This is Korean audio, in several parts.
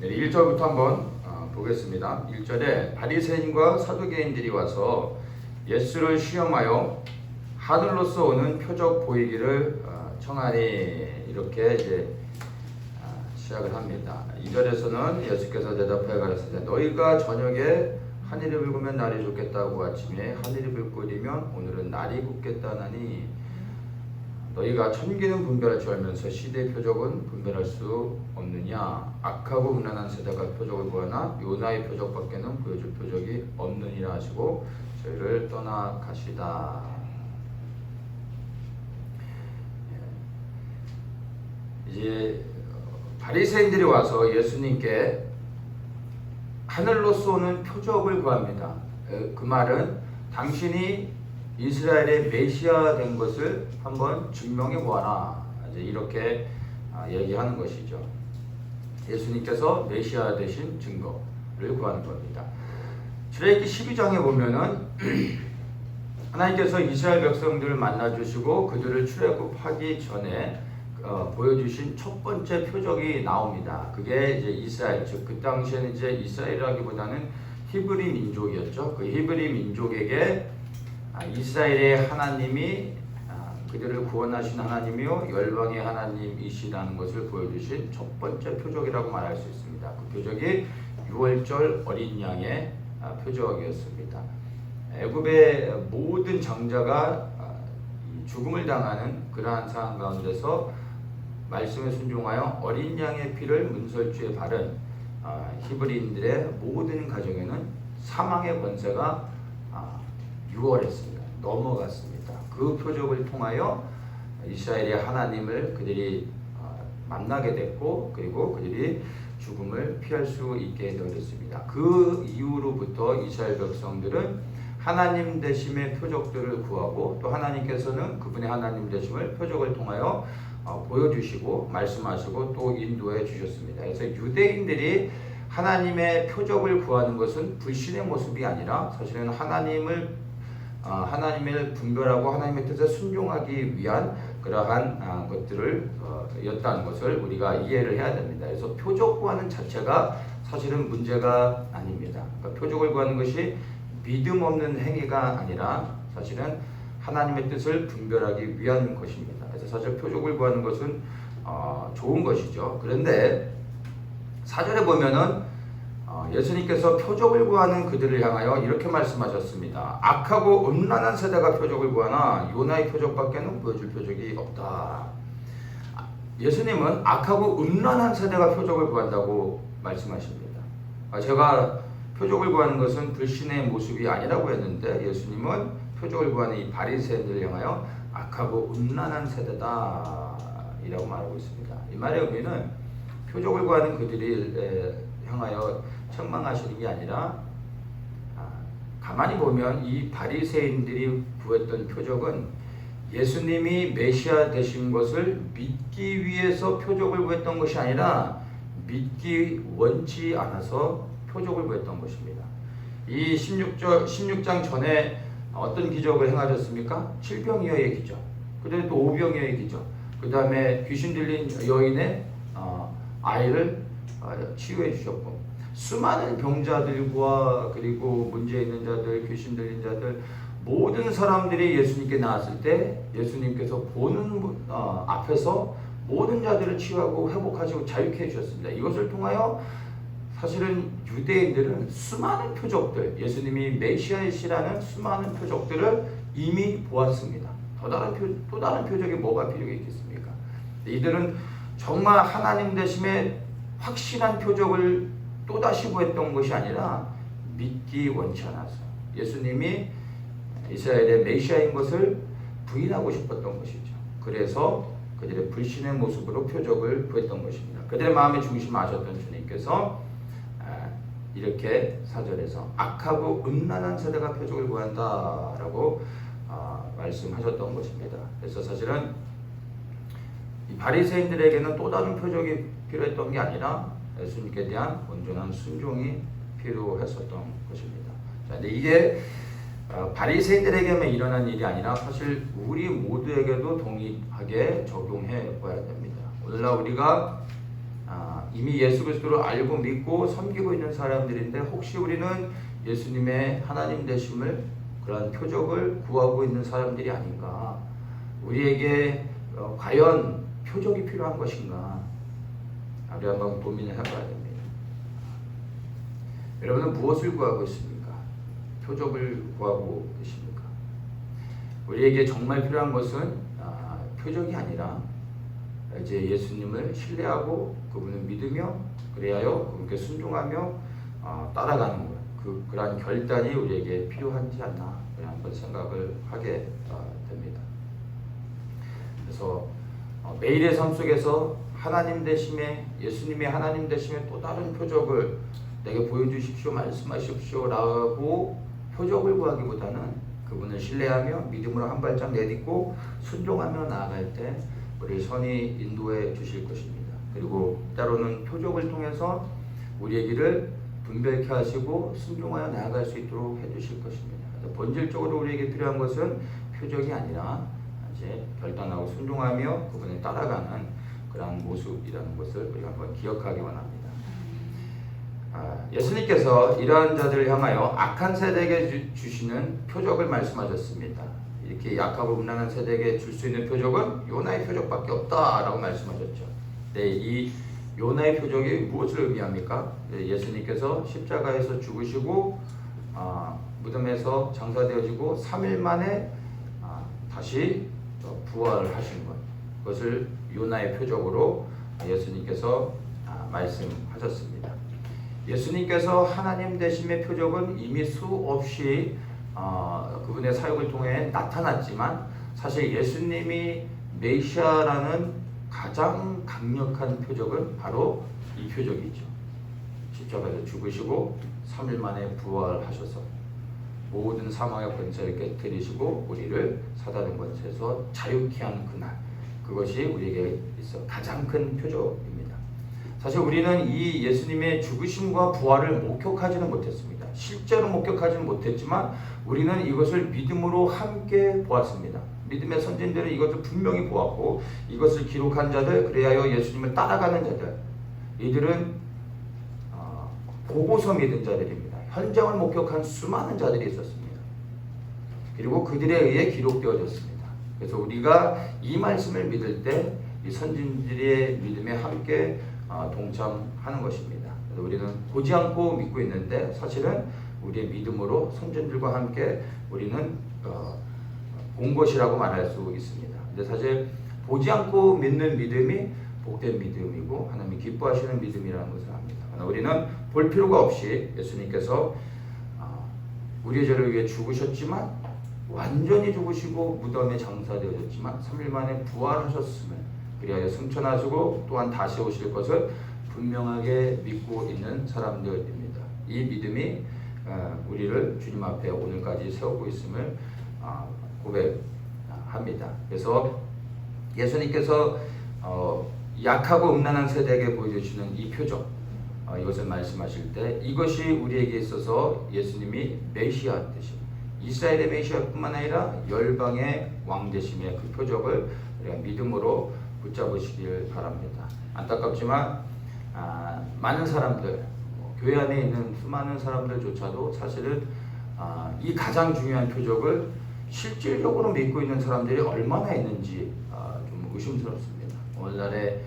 네, 1절부터 한번 보겠습니다. 1절에 바리새인과 사두개인들이 와서 예수를 시험하여 하늘로서 오는 표적 보이기를 청하니, 이렇게 이제 시작을 합니다. 2절에서는 예수께서 대답하여 가라사대 너희가 저녁에 하늘이 붉으면 날이 좋겠다고 아침에 하늘이 붉고리면 오늘은 날이 굳겠다나니 너희가 천기는 분별할 줄 알면서 시대의 표적은 분별할 수 없느냐. 악하고 음란한 세대가 표적을 구하나 요나의 표적밖에는 보여줄 표적이 없느니라 하시고 저희를 떠나가시다. 이제 바리새인들이 와서 예수님께 하늘로서 오는 표적을 구합니다. 그 말은 당신이 이스라엘의 메시아 된 것을 한번 증명해 보아라, 이제 이렇게 얘기하는 것이죠. 예수님께서 메시아 되신 증거를 구하는 겁니다. 출애굽기 12장에 보면은 하나님께서 이스라엘 백성들을 만나 주시고 그들을 출애굽하기 전에 보여주신 첫 번째 표적이 나옵니다. 그게 이제 이스라엘, 즉 그 당시에는 이제 이스라엘이라기보다는 히브리 민족이었죠. 그 히브리 민족에게 이스라엘의 하나님이 그들을 구원하신 하나님이요 열방의 하나님이시라는 것을 보여주신 첫 번째 표적이라고 말할 수 있습니다. 그 표적이 유월절 어린 양의 표적이었습니다. 애굽의 모든 장자가 죽음을 당하는 그러한 상황 가운데서 말씀에 순종하여 어린 양의 피를 문설주에 바른 히브리인들의 모든 가정에는 사망의 권세가 유월했습니다. 넘어갔습니다. 그 표적을 통하여 이스라엘의 하나님을 그들이 만나게 됐고, 그리고 그들이 죽음을 피할 수 있게 되었습니다. 그 이후로부터 이스라엘 백성들은 하나님 되심의 표적들을 구하고, 또 하나님께서는 그분의 하나님 되심을 표적을 통하여 보여주시고 말씀하시고 또 인도해 주셨습니다. 그래서 유대인들이 하나님의 표적을 구하는 것은 불신의 모습이 아니라 사실은 하나님을 분별하고 하나님의 뜻에 순종하기 위한 그러한 것들을 였다는 것을 우리가 이해를 해야 됩니다. 그래서 표적 구하는 자체가 사실은 문제가 아닙니다. 그러니까 표적을 구하는 것이 믿음 없는 행위가 아니라 사실은 하나님의 뜻을 분별하기 위한 것입니다. 그래서 사실 표적을 구하는 것은 좋은 것이죠. 그런데 4절에 보면은 예수님께서 표적을 구하는 그들을 향하여 이렇게 말씀하셨습니다. 악하고 음란한 세대가 표적을 구하나 요나의 표적밖에는 보여줄 표적이 없다. 예수님은 악하고 음란한 세대가 표적을 구한다고 말씀하십니다. 제가 표적을 구하는 것은 불신의 모습이 아니라고 했는데 예수님은 표적을 구하는 이 바리새인들을 향하여 악하고 음란한 세대다 이라고 말하고 있습니다. 이 말의 의미는 표적을 구하는 그들이 향하여 책망하시는 게 아니라 가만히 보면 이 바리새인들이 구했던 표적은 예수님이 메시아 되신 것을 믿기 위해서 표적을 구했던 것이 아니라 믿기 원치 않아서 표적을 구했던 것입니다. 이 16장 전에 어떤 기적을 행하셨습니까? 7병이어의 기적, 그 다음에 또 5병이어의 기적, 그 다음에 귀신 들린 여인의 아이를 치유해 주셨고, 수많은 병자들과 그리고 문제 있는 자들, 귀신 들린 자들, 모든 사람들이 예수님께 나왔을 때 예수님께서 보는 앞에서 모든 자들을 치유하고 회복하시고 자유케 해주셨습니다. 이것을 통하여 사실은 유대인들은 수많은 표적들, 예수님이 메시아이시라는 수많은 표적들을 이미 보았습니다. 또 다른 표적이 뭐가 필요했겠습니까? 이들은 정말 하나님 되심의 확실한 표적을 또다시 구했던 것이 아니라 믿기 원치 않아서 예수님이 이스라엘의 메시아인 것을 부인하고 싶었던 것이죠. 그래서 그들의 불신의 모습으로 표적을 구했던 것입니다. 그들의 마음의 중심을 아셨던 주님께서 이렇게 4절에서 악하고 음란한 세대가 표적을 구한다라고 말씀하셨던 것입니다. 그래서 사실은 이 바리새인들에게는 또 다른 표적이 필요했던 게 아니라 예수님께 대한 온전한 순종이 필요했었던 것입니다. 자, 근데 이게 바리새인들에게만 일어난 일이 아니라 사실 우리 모두에게도 동일하게 적용해 봐야 됩니다. 오늘날 우리가 이미 예수 그리스도를 알고 믿고 섬기고 있는 사람들인데 혹시 우리는 예수님의 하나님 되심을 그러한 표적을 구하고 있는 사람들이 아닌가? 우리에게 과연 표적이 필요한 것인가? 우리 한번 고민을 해봐야 됩니다. 여러분은 무엇을 구하고 있습니까? 표적을 구하고 계십니까? 우리에게 정말 필요한 것은 표적이 아니라 이제 예수님을 신뢰하고 그분을 믿으며 그래야여 그분께 순종하며 따라가는 것. 그러한 결단이 우리에게 필요한지 않나 한번 생각을 하게 됩니다. 그래서 매일의 삶 속에서 하나님 되심의 예수님의 하나님 되심의 또 다른 표적을 내게 보여주십시오, 말씀하십시오라고 표적을 구하기보다는 그분을 신뢰하며 믿음으로 한 발짝 내딛고 순종하며 나아갈 때 우리 선이 인도해 주실 것입니다. 그리고 때로는 표적을 통해서 우리의 길을 분별케 하시고 순종하여 나아갈 수 있도록 해주실 것입니다. 본질적으로 우리에게 필요한 것은 표적이 아니라 이제 결단하고 순종하며 그분을 따라가는 그러한 모습이라는 것을 우리가 한번 기억하기 원합니다. 예수님께서 이러한 자들을 향하여 악한 세대에게 주시는 표적을 말씀하셨습니다. 이렇게 약하고 음란한 세대에게 줄 수 있는 표적은 요나의 표적밖에 없다라고 말씀하셨죠. 네, 이 요나의 표적이 무엇을 의미합니까? 예수님께서 십자가에서 죽으시고 무덤에서 장사되어지고 3일 만에 다시 부활하신 것, 그것을 요나의 표적으로 예수님께서 말씀하셨습니다. 예수님께서 하나님 되심의 표적은 이미 수없이 그분의 사역을 통해 나타났지만 사실 예수님이 메시아라는 가장 강력한 표적은 바로 이 표적이죠. 십자가에서 죽으시고 3일 만에 부활하셔서 모든 사망의 권세를 깨뜨리시고 우리를 사단의 권세에서 자유케 한 그날, 그것이 우리에게 있어 가장 큰 표적입니다. 사실 우리는 이 예수님의 죽으심과 부활을 목격하지는 못했습니다. 실제로 목격하지는 못했지만 우리는 이것을 믿음으로 함께 보았습니다. 믿음의 선진들은 이것을 분명히 보았고 이것을 기록한 자들, 그리하여 예수님을 따라가는 자들, 이들은 보고서 믿은 자들입니다. 현장을 목격한 수많은 자들이 있었습니다. 그리고 그들에 의해 기록되어졌습니다. 그래서 우리가 이 말씀을 믿을 때 이 선진들의 믿음에 함께 동참하는 것입니다. 그래서 우리는 보지 않고 믿고 있는데 사실은 우리의 믿음으로 선진들과 함께 우리는 본 것이라고 말할 수 있습니다. 근데 사실 보지 않고 믿는 믿음이 복된 믿음이고 하나님이 기뻐하시는 믿음이라는 것을 압니다. 그러나 우리는 볼 필요가 없이 예수님께서 우리의 죄를 위해 죽으셨지만 완전히 죽으시고 무덤에 장사되어졌지만 3일 만에 부활하셨음을 그리하여 승천하시고 또한 다시 오실 것을 분명하게 믿고 있는 사람들입니다. 이 믿음이 우리를 주님 앞에 오늘까지 세우고 있음을 고백합니다. 그래서 예수님께서 약하고 음란한 세대에게 보여주시는 이 표적, 이것을 말씀하실 때 이것이 우리에게 있어서 예수님이 메시아 되심, 이스라엘의 메시아뿐만 아니라 열방의 왕 되심의 그 표적을 우리가 믿음으로 붙잡으시길 바랍니다. 안타깝지만 많은 사람들, 교회 안에 있는 수많은 사람들조차도 사실은 이 가장 중요한 표적을 실질적으로 믿고 있는 사람들이 얼마나 있는지 좀 의심스럽습니다. 오늘날의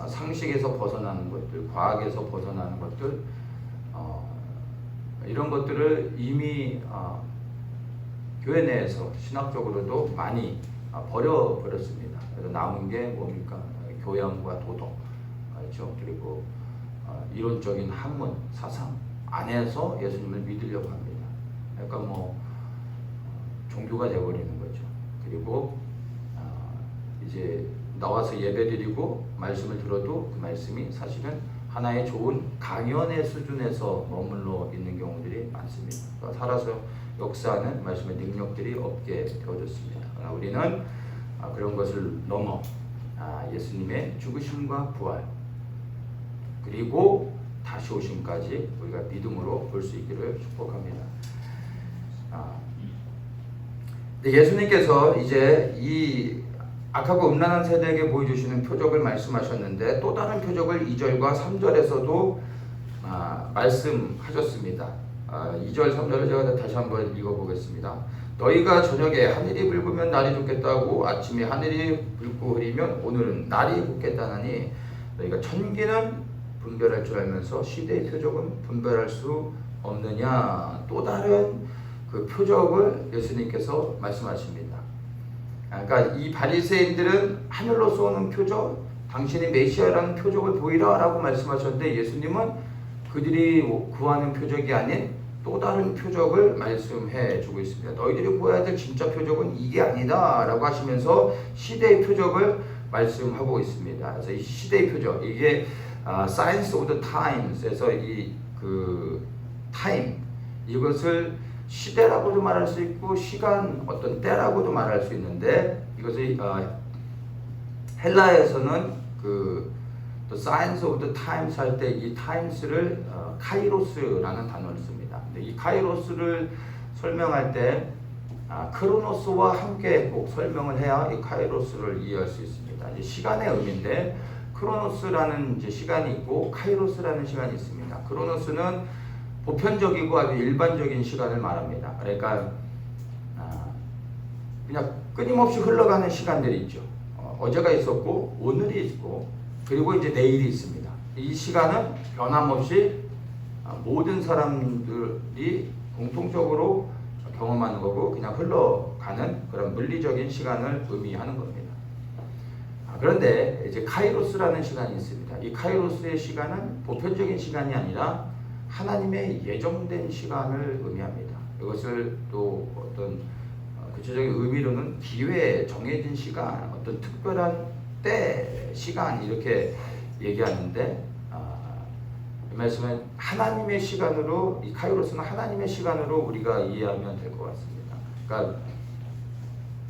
상식에서 벗어나는 것들, 과학에서 벗어나는 것들, 이런 것들을 이미 교회 내에서 신학적으로도 많이 버려버렸습니다. 그래서 남은 게 뭡니까? 교양과 도덕, 그렇죠? 그리고 이론적인 학문, 사상 안에서 예수님을 믿으려고 합니다. 그러니까 종교가 되어버리는 거죠. 그리고 이제 나와서 예배드리고 말씀을 들어도 그 말씀이 사실은 하나의 좋은 강연의 수준에서 머물러 있는 경우들이 많습니다. 그러니까 살아서 역사하는 말씀의 능력들이 없게 되어졌습니다. 그러나 우리는 그런 것을 넘어 예수님의 죽으심과 부활 그리고 다시 오심까지 우리가 믿음으로 볼 수 있기를 축복합니다. 예수님께서 이제 이 악하고 음란한 세대에게 보여주시는 표적을 말씀하셨는데 또 다른 표적을 2절과 3절에서도 말씀하셨습니다. 2절 3절을 제가 다시 한번 읽어보겠습니다. 너희가 저녁에 하늘이 붉으면 날이 좋겠다고 아침에 하늘이 붉고 흐리면 오늘은 날이 붓겠다나니 너희가 천기는 분별할 줄 알면서 시대의 표적은 분별할 수 없느냐. 또 다른 그 표적을 예수님께서 말씀하십니다. 그러니까 이 바리새인들은 하늘로서 오는 표적, 당신이 메시아라는 표적을 보이라라고 말씀하셨는데 예수님은 그들이 구하는 표적이 아닌 또 다른 표적을 말씀해 주고 있습니다. 너희들이 구해야 될 진짜 표적은 이게 아니다 라고 하시면서 시대의 표적을 말씀하고 있습니다. 그래서 이 시대의 표적, 이게 Science of the Times에서 이 그 타임, 이것을 시대라고도 말할 수 있고 시간, 어떤 때라고도 말할 수 있는데 이것을 헬라에서는 그 The Science of the Times 할 때 이 Times를 카이로스라는 단어를 씁니다. 근데 이 카이로스를 설명할 때 크로노스와 함께 꼭 설명을 해야 이 카이로스를 이해할 수 있습니다. 이제 시간의 의미인데 크로노스라는 이제 시간이 있고 카이로스라는 시간이 있습니다. 크로노스는 보편적이고 아주 일반적인 시간을 말합니다. 그러니까 그냥 끊임없이 흘러가는 시간들이 있죠. 어제가 있었고 오늘이 있고 그리고 이제 내일이 있습니다. 이 시간은 변함없이 모든 사람들이 공통적으로 경험하는 거고 그냥 흘러가는 그런 물리적인 시간을 의미하는 겁니다. 그런데 이제 카이로스라는 시간이 있습니다. 이 카이로스의 시간은 보편적인 시간이 아니라 하나님의 예정된 시간을 의미합니다. 이것을 또 어떤 구체적인 의미로는 기회에 정해진 시간, 어떤 특별한 때, 시간 이렇게 얘기하는데 이 말씀은 하나님의 시간으로, 이 카이로스는 하나님의 시간으로 우리가 이해하면 될 것 같습니다. 그러니까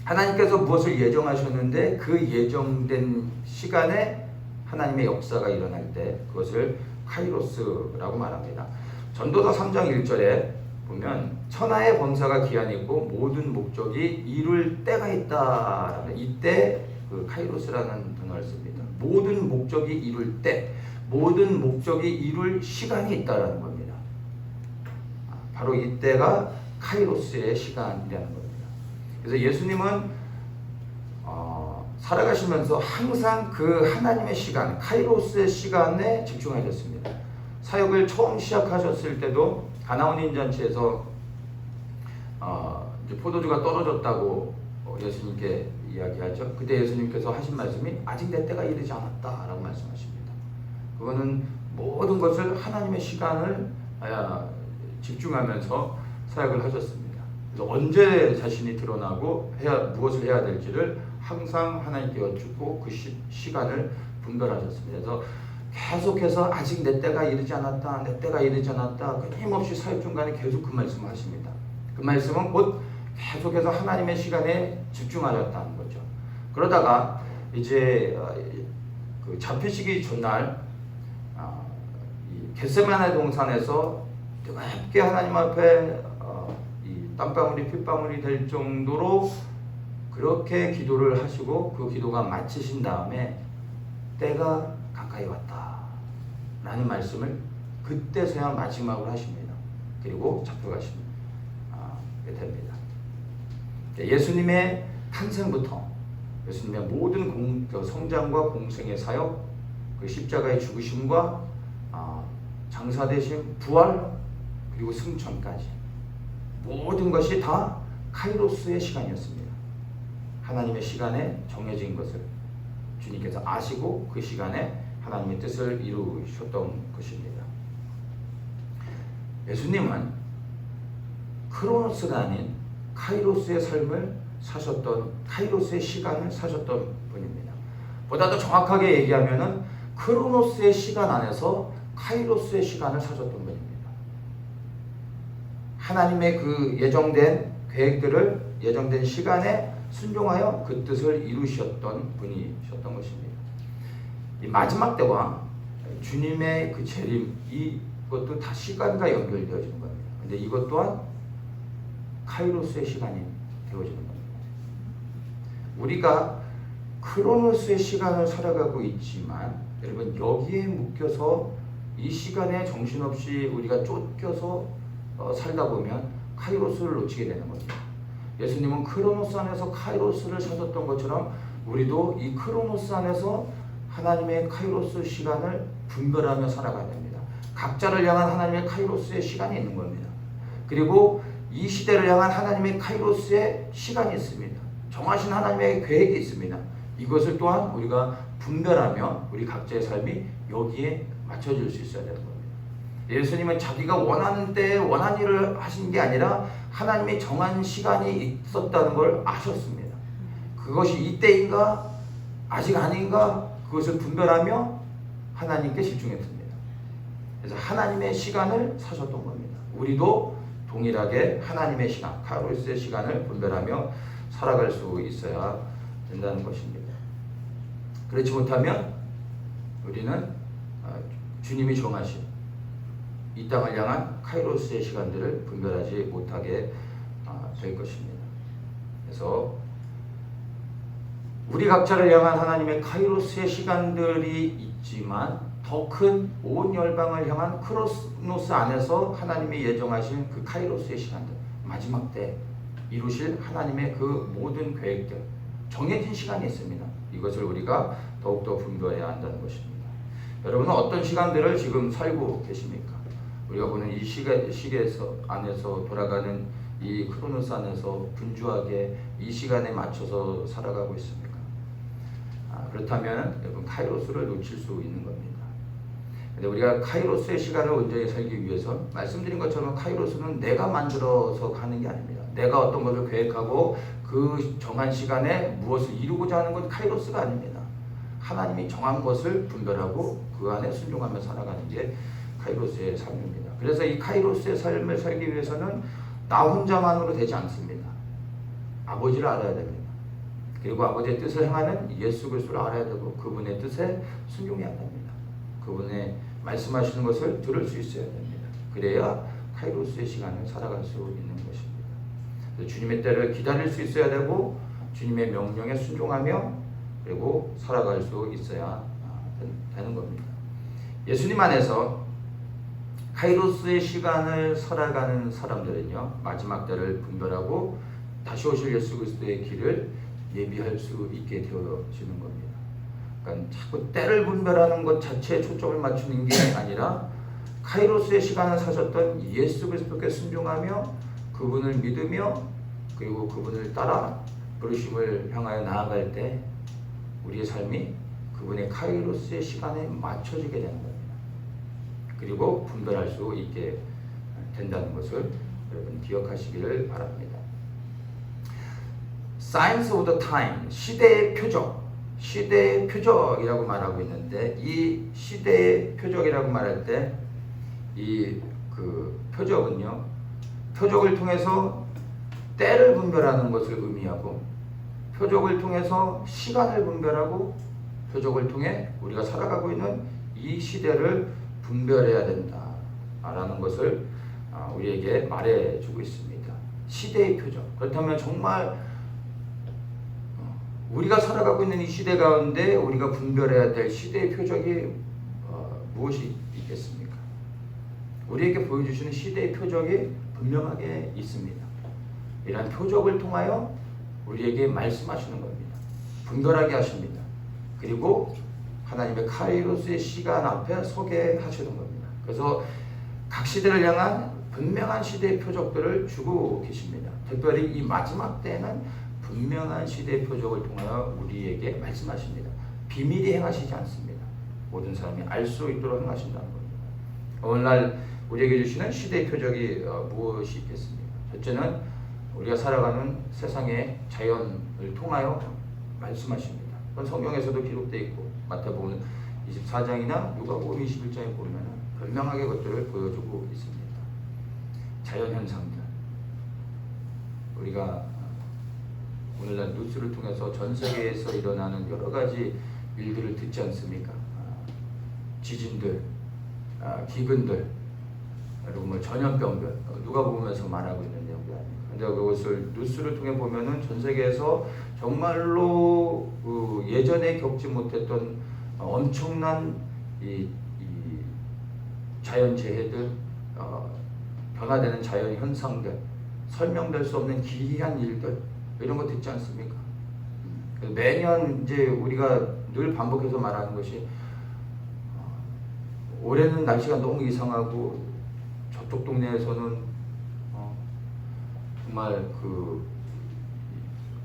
하나님께서 무엇을 예정하셨는데 그 예정된 시간에 하나님의 역사가 일어날 때 그것을 카이로스라고 말합니다. 전도서 3장 1절에 보면 천하의 범사가 기한이 있고 모든 목적이 이룰 때가 있다. 이때 그 카이로스라는 단어를 씁니다. 모든 목적이 이룰 때, 모든 목적이 이룰 시간이 있다라는 겁니다. 바로 이때가 카이로스의 시간이라는 겁니다. 그래서 예수님은 살아가시면서 항상 그 하나님의 시간, 카이로스의 시간에 집중하셨습니다. 사역을 처음 시작하셨을 때도 가나온 잔치에서 포도주가 떨어졌다고 예수님께 이야기하죠. 그때 예수님께서 하신 말씀이 아직 내 때가 이르지 않았다라고 말씀하십니다. 그거는 모든 것을 하나님의 시간을 집중하면서 사역을 하셨습니다. 그래서 언제 자신이 드러나고 무엇을 해야 될지를 항상 하나님께 여쭙고 그 시간을 분별하셨습니다. 그래서 계속해서 아직 내 때가 이르지 않았다, 내 때가 이르지 않았다, 끊임없이 사역 중간에 계속 그 말씀을 하십니다. 그 말씀은 곧 계속해서 하나님의 시간에 집중하셨다는 거죠. 그러다가 이제 그 잡히시기 전날 겟세마네 동산에서 뜨겁게 하나님 앞에 이 땀방울이 핏방울이 될 정도로 그렇게 기도를 하시고 그 기도가 마치신 다음에 때가 가까이 왔다 라는 말씀을 그때서야 마지막으로 하십니다. 그리고 잡혀가시게 됩니다. 예수님의 탄생부터 예수님의 모든 성장과 공생의 사역, 그 십자가의 죽으심과 장사되신 부활 그리고 승천까지 모든 것이 다 카이로스의 시간이었습니다. 하나님의 시간에 정해진 것을 주님께서 아시고 그 시간에 하나님의 뜻을 이루셨던 것입니다. 예수님은 크로노스가 아닌 카이로스의 삶을 사셨던, 카이로스의 시간을 사셨던 분입니다. 보다 더 정확하게 얘기하면은 크로노스의 시간 안에서 카이로스의 시간을 사셨던 분입니다. 하나님의 그 예정된 계획들을 예정된 시간에 순종하여 그 뜻을 이루셨던 분이셨던 것입니다. 이 마지막 때와 주님의 그 재림, 이것도 다 시간과 연결되어지는 겁니다. 근데 이것 또한 카이로스의 시간이 되어지는 겁니다. 우리가 크로노스의 시간을 살아가고 있지만 여러분 여기에 묶여서 이 시간에 정신없이 우리가 쫓겨서 살다 보면 카이로스를 놓치게 되는 거죠. 예수님은 크로노스 안에서 카이로스를 찾았던 것처럼 우리도 이 크로노스 안에서 하나님의 카이로스 시간을 분별하며 살아가야 됩니다. 각자를 향한 하나님의 카이로스의 시간이 있는 겁니다. 그리고 이 시대를 향한 하나님의 카이로스의 시간이 있습니다. 정하신 하나님의 계획이 있습니다. 이것을 또한 우리가 분별하며 우리 각자의 삶이 여기에 맞춰질 수 있어야 되는 겁니다. 예수님은 자기가 원하는 때에 원한 일을 하신 게 아니라 하나님의 정한 시간이 있었다는 걸 아셨습니다. 그것이 이때인가 아직 아닌가 그것을 분별하며 하나님께 집중했습니다. 그래서 하나님의 시간을 사셨던 겁니다. 우리도 동일하게 하나님의 시간, 카이로스의 시간을 분별하며 살아갈 수 있어야 된다는 것입니다. 그렇지 못하면 우리는 주님이 정하신 이 땅을 향한 카이로스의 시간들을 분별하지 못하게 될 것입니다. 그래서 우리 각자를 향한 하나님의 카이로스의 시간들이 있지만 더 큰 온 열방을 향한 크로노스 안에서 하나님이 예정하신 그 카이로스의 시간들, 마지막 때 이루실 하나님의 그 모든 계획들, 정해진 시간이 있습니다. 이것을 우리가 더욱더 분별해야 한다는 것입니다. 여러분은 어떤 시간들을 지금 살고 계십니까? 우리가 보는 이 시계에서 안에서 돌아가는 이 크로노스 안에서 분주하게 이 시간에 맞춰서 살아가고 있습니까? 그렇다면 여러분 카이로스를 놓칠 수 있는 겁니다. 근데 우리가 카이로스의 시간을 온전히 살기 위해서 말씀드린 것처럼 카이로스는 내가 만들어서 가는 게 아닙니다. 내가 어떤 것을 계획하고 그 정한 시간에 무엇을 이루고자 하는 건 카이로스가 아닙니다. 하나님이 정한 것을 분별하고 그 안에 순종하며 살아가는 게 카이로스의 삶입니다. 그래서 이 카이로스의 삶을 살기 위해서는 나 혼자만으로 되지 않습니다. 아버지를 알아야 됩니다. 그리고 아버지의 뜻을 행하는 예수 그리스도를 알아야 되고 그분의 뜻에 순종해야 됩니다. 그분의 말씀하시는 것을 들을 수 있어야 됩니다. 그래야 카이로스의 시간을 살아갈 수 있는 것입니다. 주님의 때를 기다릴 수 있어야 되고 주님의 명령에 순종하며 그리고 살아갈 수 있어야 되는 겁니다. 예수님 안에서 카이로스의 시간을 살아가는 사람들은요, 마지막 때를 분별하고 다시 오실 예수 그리스도의 길을 예비할 수 있게 되어지는 겁니다. 그러니까 자꾸 때를 분별하는 것 자체에 초점을 맞추는 게 아니라 카이로스의 시간을 사셨던 예수 그리스도께 순종하며 그분을 믿으며 그리고 그분을 따라 부르심을 향하여 나아갈 때 우리의 삶이 그분의 카이로스의 시간에 맞춰지게 되는 겁니다. 그리고 분별할 수 있게 된다는 것을 여러분 기억하시기를 바랍니다. Signs of the time, 시대의 표적, 시대의 표적이라고 말하고 있는데 이 시대의 표적이라고 말할 때 이 그 표적은요, 표적을 통해서 때를 분별하는 것을 의미하고 표적을 통해서 시간을 분별하고 표적을 통해 우리가 살아가고 있는 이 시대를 분별해야 된다라는 것을 우리에게 말해주고 있습니다. 시대의 표적. 그렇다면 정말 우리가 살아가고 있는 이 시대 가운데 우리가 분별해야 될 시대의 표적이 무엇이 있겠습니까? 우리에게 보여주시는 시대의 표적이 분명하게 있습니다. 이러한 표적을 통하여 우리에게 말씀하시는 겁니다. 분별하게 하십니다. 그리고 하나님의 카이로스의 시간 앞에 서게 하시는 겁니다. 그래서 각 시대를 향한 분명한 시대의 표적들을 주고 계십니다. 특별히 이 마지막 때에는 분명한 시대의 표적을 통하여 우리에게 말씀하십니다. 비밀히 행하시지 않습니다. 모든 사람이 알 수 있도록 행하신다는 겁니다. 오늘날 우리에게 주시는 시대의 표적이 무엇이 있겠습니까? 첫째는 우리가 살아가는 세상의 자연을 통하여 말씀하십니다. 그건 성경에서도 기록되어 있고 마태복음 24장이나 누가복음 21장에 보면 분명하게 그것들을 보여주고 있습니다. 자연현상들, 우리가 오늘날 뉴스를 통해서 전 세계에서 일어나는 여러 가지 일들을 듣지 않습니까? 지진들, 기근들, 여러분 뭐 전염병들 누가 보면서 말하고 있는 내용이 아니에요. 근데 그것을 뉴스를 통해 보면은 전 세계에서 정말로 그 예전에 겪지 못했던 엄청난 이 자연재해들, 변화되는 자연 현상들, 설명될 수 없는 기이한 일들 이런 거 듣지 않습니까? 매년 이제 우리가 늘 반복해서 말하는 것이 올해는 날씨가 너무 이상하고 저쪽 동네에서는 정말 그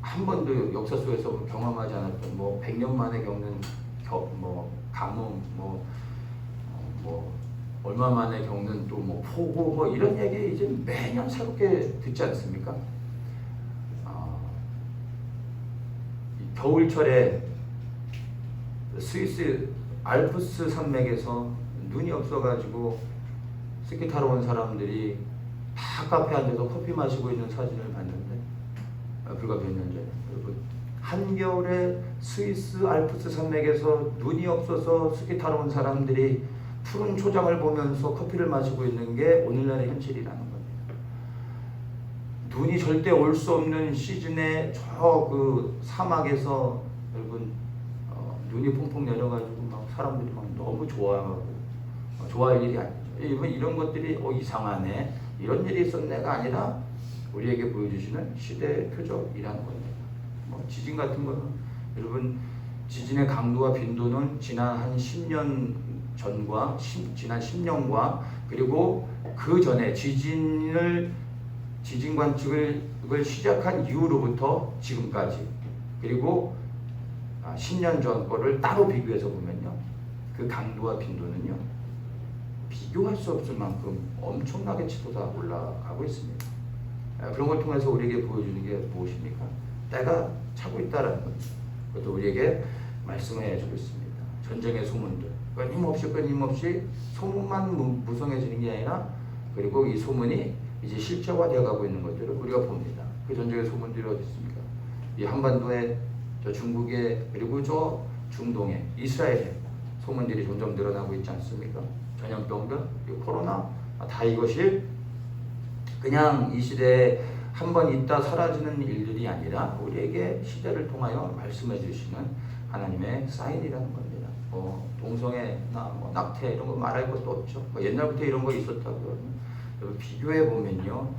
한 번도 역사 속에서 경험하지 않았던 뭐 100년 만에 겪는 뭐 가뭄 뭐 얼마 만에 겪는 또 뭐 폭우 뭐 이런 얘기 이제 매년 새롭게 듣지 않습니까? 겨울철에 스위스 알프스 산맥에서 눈이 없어가지고 스키 타러 온 사람들이 다 카페 앉아서 커피 마시고 있는 사진을 봤는데 불과 몇 년 전에 한겨울에 스위스 알프스 산맥에서 눈이 없어서 스키 타러 온 사람들이 푸른 초장을 보면서 커피를 마시고 있는 게 오늘날의 현실이라는 겁니다. 눈이 절대 올 수 없는 시즌에 저 그 사막에서 여러분 눈이 퐁퐁 내려가지고 막 사람들이 막 너무 좋아하고 좋아할 일이 아니죠. 이런 것들이 이상하네 이런 일이 있었네가 아니라 우리에게 보여주시는 시대의 표적이라는 겁니다. 뭐 지진 같은 거는 여러분 지진의 강도와 빈도는 지난 한 10년 전과 지난 10년과 그리고 그 전에 지진 관측을 시작한 이후로부터 지금까지 그리고 10년 전 거를 따로 비교해서 보면요 그 강도와 빈도는요 비교할 수 없을 만큼 엄청나게 치솟아 올라가고 있습니다. 그런 걸 통해서 우리에게 보여주는 게 무엇입니까? 때가 차고 있다라는 겁니다. 그것도 우리에게 말씀해 주고 있습니다. 전쟁의 소문들 끊임없이 소문만 무성해지는 게 아니라 그리고 이 소문이 이제 실제화되어 가고 있는 것들을 우리가 봅니다. 그 전쟁의 소문들이 어디 있습니까? 이 한반도에 저 중국에 그리고 저 중동에 이스라엘에 소문들이 점점 늘어나고 있지 않습니까? 전염병들, 코로나 다 이것이 그냥 이 시대에 한 번 있다 사라지는 일들이 아니라 우리에게 시대를 통하여 말씀해 주시는 하나님의 사인이라는 겁니다. 동성애나 뭐 낙태 이런 거 말할 것도 없죠. 옛날부터 이런 거 있었다고요. 비교해 보면요,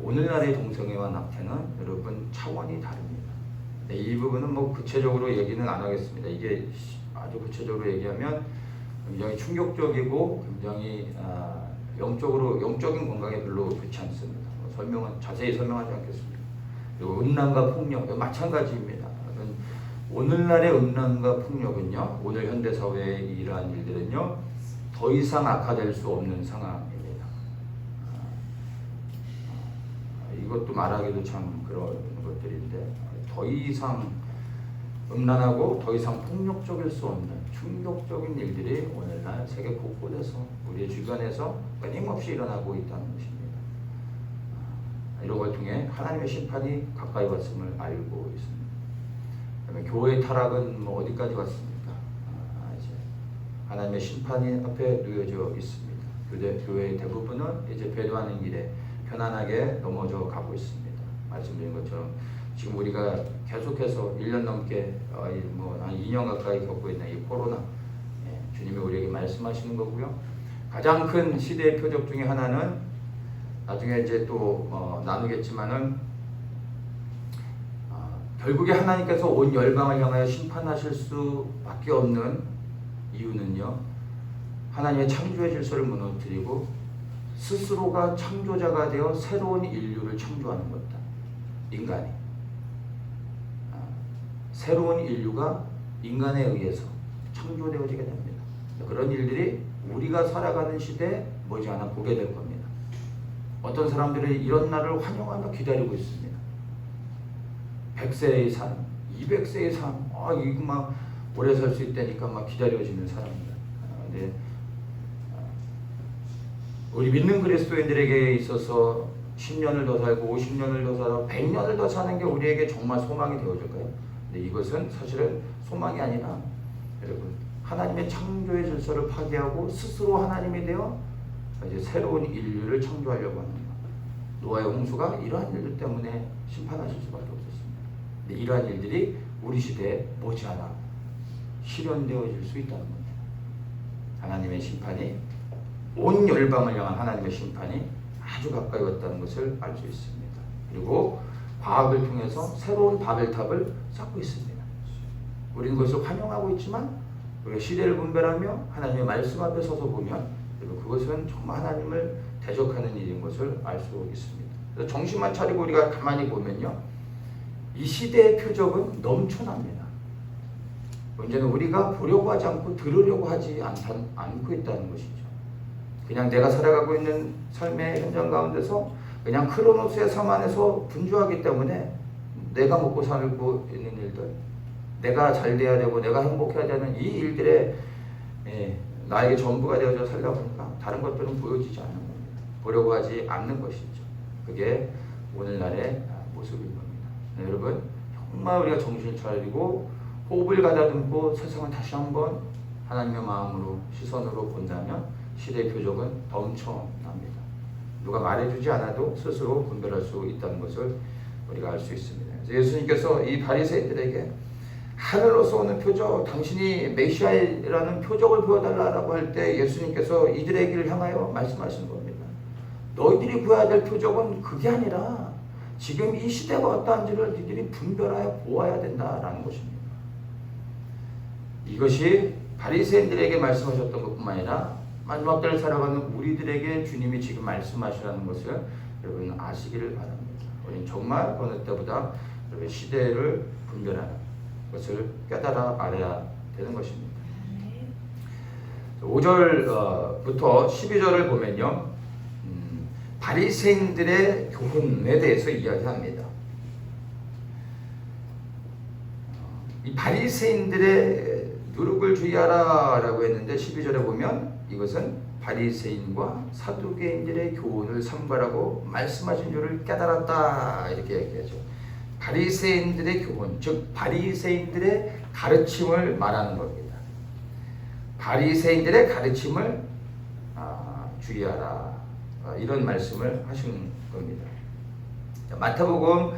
오늘날의 동성애와 낙태는 여러분 차원이 다릅니다. 이 부분은 뭐 구체적으로 얘기는 안 하겠습니다. 이게 아주 구체적으로 얘기하면 굉장히 충격적이고 굉장히 영적인 건강에 별로 좋지 않습니다. 자세히 설명하지 않겠습니다. 그리고 음란과 폭력 마찬가지입니다. 오늘날의 음란과 폭력은요, 오늘 현대 사회의 이러한 일들은요, 더 이상 악화될 수 없는 상황입니다. 이것도 말하기도 참 그런 것들인데 더 이상 음란하고 더 이상 폭력적일 수 없는 충격적인 일들이 오늘날 세계 곳곳에서 우리의 주변에서 끊임없이 일어나고 있다는 것입니다. 이런 걸 통해 하나님의 심판이 가까이 왔음을 알고 있습니다. 그다음에 교회의 타락은 뭐 어디까지 왔습니까? 이제 하나님의 심판이 앞에 놓여져 있습니다. 교회의 대부분은 이제 배도하는 길에 편안하게 넘어져 가고 있습니다. 말씀드린 것처럼 지금 우리가 계속해서 1년 넘게 한 2년 가까이 겪고 있는 이 코로나, 주님이 우리에게 말씀하시는 거고요. 가장 큰 시대의 표적 중에 하나는 나중에 이제 또 나누겠지만은 결국에 하나님께서 온 열방을 향하여 심판하실 수밖에 없는 이유는요, 하나님의 창조의 질서를 무너뜨리고 스스로가 창조자가 되어 새로운 인류를 창조하는 것이다. 인간이 새로운 인류가 인간에 의해서 창조되어지게 됩니다. 그런 일들이 우리가 살아가는 시대에 머지않아 보게 될 겁니다. 어떤 사람들이 이런 날을 환영하며 기다리고 있습니다. 100세의 삶, 200세의 삶, 이거 막 오래 살 수 있다니까 막 기다려지는 사람들. 근데 우리 믿는 그리스도인들에게 있어서 10년을 더 살고 50년을 더 살고 100년을 더 사는 게 우리에게 정말 소망이 되어질까요? 근데 이것은 사실은 소망이 아니라 여러분 하나님의 창조의 질서를 파괴하고 스스로 하나님이 되어 이제 새로운 인류를 창조하려고 하는 것. 노아의 홍수가 이러한 일들 때문에 심판하실 수밖에 없었습니다. 근데 이러한 일들이 우리 시대에 머지않아 실현되어질 수 있다는 겁니다. 하나님의 심판이, 온 열방을 향한 하나님의 심판이 아주 가까이 왔다는 것을 알 수 있습니다. 그리고 과학을 통해서 새로운 바벨탑을 쌓고 있습니다. 우리는 그것을 환영하고 있지만 우리가 시대를 분별하며 하나님의 말씀 앞에 서서 보면 그것은 정말 하나님을 대적하는 일인 것을 알 수 있습니다. 그래서 정신만 차리고 우리가 가만히 보면요, 이 시대의 표적은 넘쳐납니다. 문제는 우리가 보려고 하지 않고 들으려고 하지 않고 있다는 것이죠. 그냥 내가 살아가고 있는 삶의 현장 가운데서 그냥 크로노스의 삶 안에서 분주하기 때문에 내가 먹고 살고 있는 일들, 내가 잘 돼야 되고 내가 행복해야 되는 이 일들에 나에게 전부가 되어져 살다 보니까 다른 것들은 보여지지 않는 겁니다. 보려고 하지 않는 것이죠. 그게 오늘날의 모습인 겁니다. 네, 여러분, 정말 우리가 정신을 차리고 호흡을 가다듬고 세상을 다시 한번 하나님의 마음으로, 시선으로 본다면 시대의 표적은 넘쳐납니다. 누가 말해주지 않아도 스스로 분별할 수 있다는 것을 우리가 알 수 있습니다. 그래서 예수님께서 이 바리새인들에게 하늘로서 오는 표적, 당신이 메시아라는 표적을 보여달라고 할 때 예수님께서 이들에게를 향하여 말씀하시는 겁니다. 너희들이 구해야 될 표적은 그게 아니라 지금 이 시대가 어떠한지를 너희들이 분별하여 보아야 된다라는 것입니다. 이것이 바리새인들에게 말씀하셨던 것뿐만 아니라 마지막 때를 살아가는 우리들에게 주님이 지금 말씀하시라는 것을 여러분 아시기를 바랍니다. 우리는 정말 어느 때보다 시대를 분별하는 것을 깨달아 알아야 되는 것입니다. 5절부터 12절을 보면요, 바리새인들의 교훈에 대해서 이야기합니다. 이 바리새인들의 누룩을 주의하라 라고 했는데 12절에 보면 이것은 바리새인과 사두개인들의 교훈을 삼가라고 말씀하신 줄을 깨달았다 이렇게 얘기하죠. 바리새인들의 교훈, 즉 바리새인들의 가르침을 말하는 겁니다. 바리새인들의 가르침을 주의하라, 이런 말씀을 하신 겁니다. 마태복음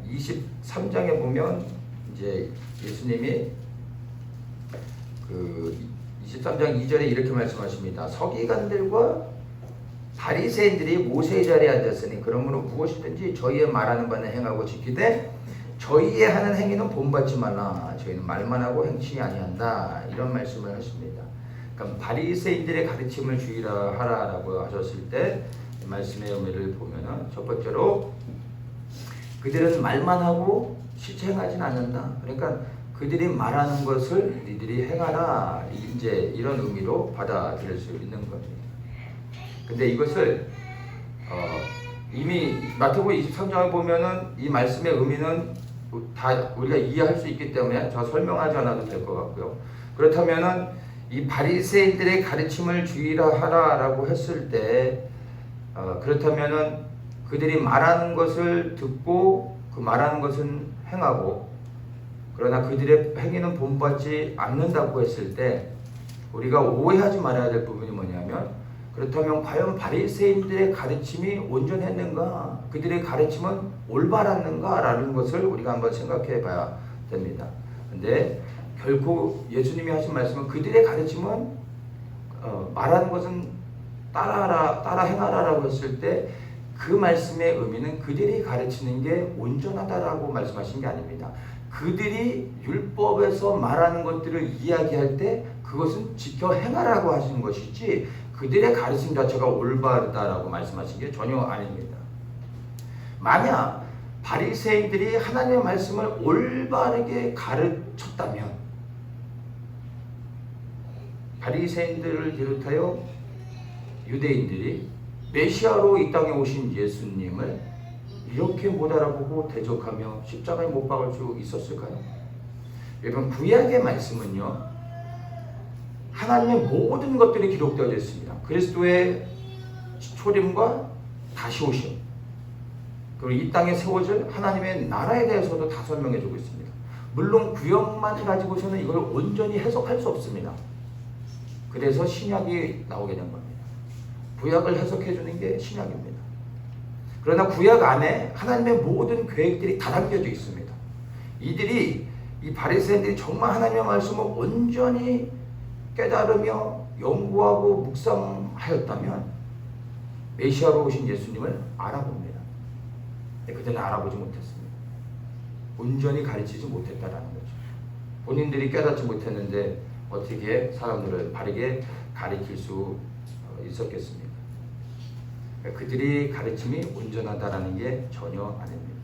23장에 보면 이제 예수님이 그 23장 2절에 이렇게 말씀하십니다. 서기관들과 바리새인들이 모세의 자리에 앉았으니 그러므로 무엇이든지 저희의 말하는 바는 행하고 지키되 저희의 하는 행위는 본받지 말라. 저희는 말만 하고 행치 아니한다. 이런 말씀을 하십니다. 그러니까 바리새인들의 가르침을 주의하라라고 하셨을 때 말씀의 의미를 보면은 첫 번째로 그들은 말만 하고 실제 행하진 않는다. 그러니까 그들이 말하는 것을 니들이 행하라. 이제 이런 의미로 받아들일 수 있는 겁니다. 근데 이것을 이미 마태복음 23장을 보면은 이 말씀의 의미는 다 우리가 이해할 수 있기 때문에 저 설명하지 않아도 될 것 같고요. 그렇다면은 이 바리새인들의 가르침을 주의하라라고 했을 때 그렇다면은 그들이 말하는 것을 듣고 그 말하는 것은 행하고 그러나 그들의 행위는 본받지 않는다고 했을 때 우리가 오해하지 말아야 될 부분이 뭐냐면, 그렇다면 과연 바리새인들의 가르침이 온전했는가, 그들의 가르침은 올바랐는가 라는 것을 우리가 한번 생각해 봐야 됩니다. 근데 결코 예수님이 하신 말씀은 그들의 가르침은 말하는 것은 따라 행하라 라고 했을 때 그 말씀의 의미는 그들이 가르치는 게 온전하다라고 말씀하신 게 아닙니다. 그들이 율법에서 말하는 것들을 이야기할 때 그것은 지켜 행하라고 하시는 것이지 그들의 가르침 자체가 올바르다라고 말씀하신 게 전혀 아닙니다. 만약 바리새인들이 하나님의 말씀을 올바르게 가르쳤다면 바리새인들을 비롯하여 유대인들이 메시아로 이 땅에 오신 예수님을 이렇게 못 알아보고 대적하며 십자가에 못 박을 수 있었을까요? 여러분, 구약의 말씀은요, 하나님의 모든 것들이 기록되어져 있습니다. 그리스도의 초림과 다시 오심, 그리고 이 땅에 세워질 하나님의 나라에 대해서도 다 설명해주고 있습니다. 물론 구약만 가지고서는 이걸 온전히 해석할 수 없습니다. 그래서 신약이 나오게 된 겁니다. 구약을 해석해 주는 게 신약입니다. 그러나 구약 안에 하나님의 모든 계획들이 다 담겨져 있습니다. 이 바리새인들이 정말 하나님의 말씀을 온전히 깨달으며 연구하고 묵상하였다면 메시아로 오신 예수님을 알아봅니다. 근데 그때는 알아보지 못했습니다. 온전히 가르치지 못했다라는 거죠. 본인들이 깨닫지 못했는데 어떻게 사람들을 바르게 가르칠 수 있었겠습니까? 그들이 가르침이 온전하다라는 게 전혀 아닙니다.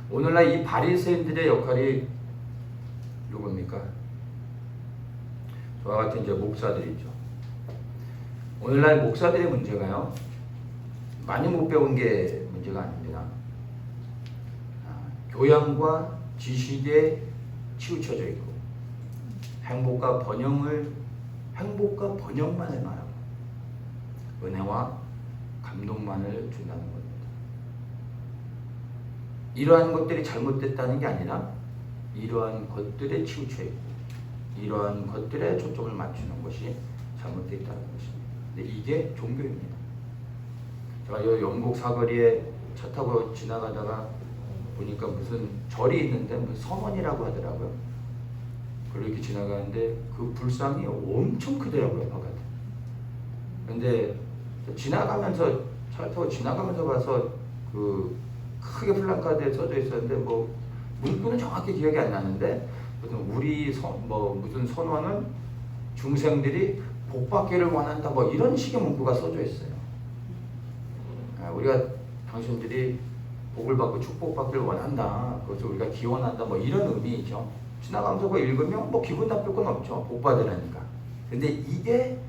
오늘날 이 바리새인들의 역할이 누굽니까? 저와 같은 이제 목사들이죠. 오늘날 목사들의 문제가요, 많이 못 배운 게 문제가 아닙니다. 교양과 지식에 치우쳐져 있고 행복과 번영만을 말하고 은혜와 감동만을 준다는 겁니다. 이러한 것들이 잘못됐다는 게 아니라 이러한 것들에 치우쳐 있고 이러한 것들에 초점을 맞추는 것이 잘못되어 있다는 것입니다. 근데 이게 종교입니다. 제가 이 영국 사거리에 차 타고 지나가다가 보니까 무슨 절이 있는데 무슨 성원이라고 하더라고요. 그렇게 지나가는데 그 불상이 엄청 크더라고요, 바깥에. 근데 지나가면서 차 타고 지나가면서 봐서 그 크게 플랜카드에 써져 있었는데 뭐 문구는 정확히 기억이 안 나는데 무슨 선원은 중생들이 복받기를 원한다 뭐 이런 식의 문구가 써져 있어요. 우리가 당신들이 복을 받고 축복받기를 원한다. 그것을 우리가 기원한다. 뭐 이런 의미이죠. 지나가면서 그거 읽으면 뭐 기분 나쁠 건 없죠. 복 받으라니까. 근데 이게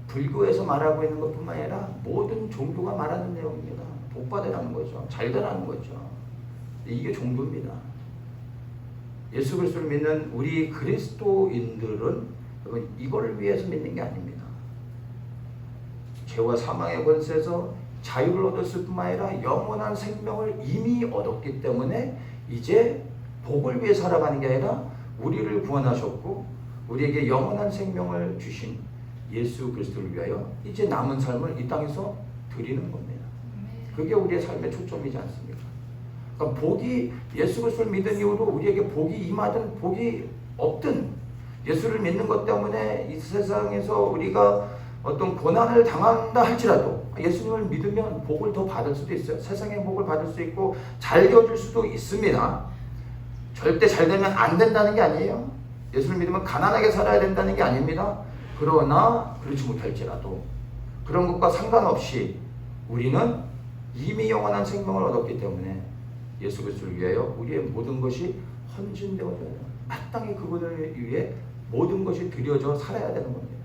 불교에서 말하고 있는 것뿐만 아니라 모든 종교가 말하는 내용입니다. 복 받으라는 거죠. 잘 되라는 거죠. 이게 종교입니다. 예수 그리스도를 믿는 우리 그리스도인들은 이거를 위해서 믿는 게 아닙니다. 죄와 사망의 권세에서 자유를 얻었을 뿐만 아니라 영원한 생명을 이미 얻었기 때문에 이제 복을 위해 살아가는 게 아니라 우리를 구원하셨고 우리에게 영원한 생명을 주신 예수 그리스도를 위하여 이제 남은 삶을 이 땅에서 드리는 겁니다. 그게 우리의 삶의 초점이지 않습니까? 그러니까 복이 예수 그리스도를 믿은 이후로 우리에게 복이 임하든 복이 없든 예수를 믿는 것 때문에 이 세상에서 우리가 어떤 고난을 당한다 할지라도 예수님을 믿으면 복을 더 받을 수도 있어요. 세상의 복을 받을 수 있고 잘 되어줄 수도 있습니다. 절대 잘 되면 안 된다는 게 아니에요. 예수를 믿으면 가난하게 살아야 된다는 게 아닙니다. 그러나 그렇지 못할지라도 그런 것과 상관없이 우리는 이미 영원한 생명을 얻었기 때문에 예수 그리스도를 위하여 우리의 모든 것이 헌신되어져요. 마땅히 그분을 위해 모든 것이 드려져 살아야 되는 겁니다.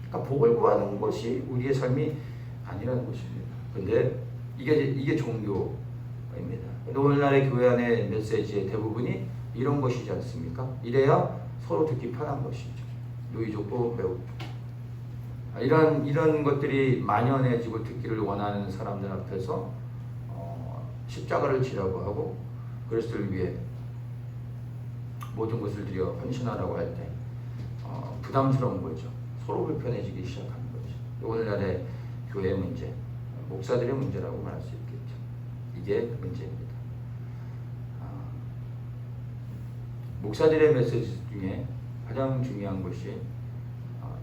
그러니까 복을 구하는 것이 우리의 삶이 아니라는 것입니다. 근데 이게 종교입니다. 오늘날의 교회 안의 메시지의 대부분이 이런 것이지 않습니까? 이래야 서로 듣기 편한 것이죠. 누이족도 배우고 이런 것들이 만연해지고 듣기를 원하는 사람들 앞에서 십자가를 지라고 하고 그리스도를 위해 모든 것을 들여 헌신하라고 할 때 부담스러운 거죠. 서로 불편해지기 시작하는 거죠. 오늘날의 교회의 문제, 목사들의 문제라고 말할 수 있겠죠. 이게 문제입니다. 목사들의 메시지 중에 가장 중요한 것이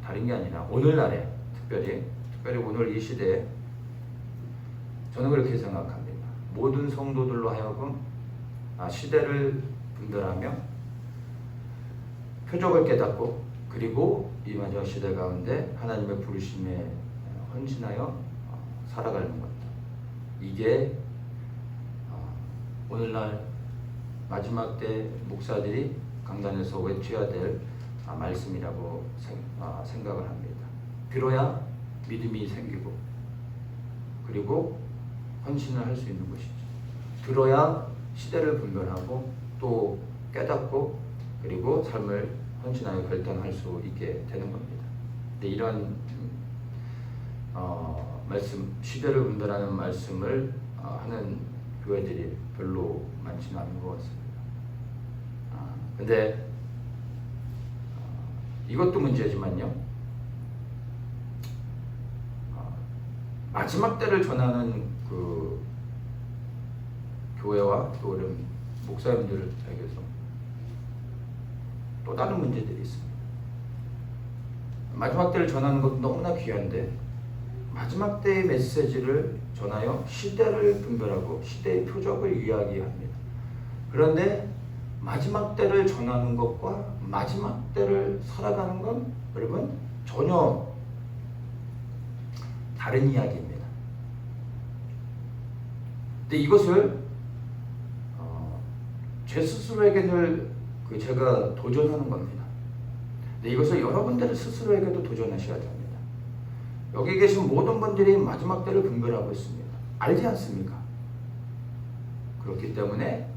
다른 게 아니라 오늘날에 특별히 오늘 이 시대에 저는 그렇게 생각합니다. 모든 성도들로 하여금 시대를 분별하며 표적을 깨닫고 그리고 이 마지막 시대 가운데 하나님의 부르심에 헌신하여 살아가는 것. 이게 오늘날 마지막 때 목사들이 강단에서 외쳐야 될 말씀이라고 생각을 합니다. 들어야 믿음이 생기고 그리고 헌신을 할 수 있는 것이죠. 들어야 시대를 분별하고 또 깨닫고 그리고 삶을 헌신하여 결단할 수 있게 되는 겁니다. 근데 이런 말씀, 시대를 분별하는 말씀을 하는 교회들이 별로 많지는 않은 것 같습니다. 근데 이것도 문제지만요. 마지막 때를 전하는 그 교회와 또 우리 목사님들에게서 또 다른 문제들이 있습니다. 마지막 때를 전하는 것도 너무나 귀한데 마지막 때의 메시지를 전하여 시대를 분별하고 시대의 표적을 이야기합니다. 그런데 마지막 때를 전하는 것과 마지막 때를 살아가는 건 여러분 전혀 다른 이야기입니다. 근데 이것을 제 스스로에게 늘 제가 도전하는 겁니다. 근데 이것을 여러분들 스스로에게도 도전하셔야 됩니다. 여기 계신 모든 분들이 마지막 때를 분별하고 있습니다. 알지 않습니까? 그렇기 때문에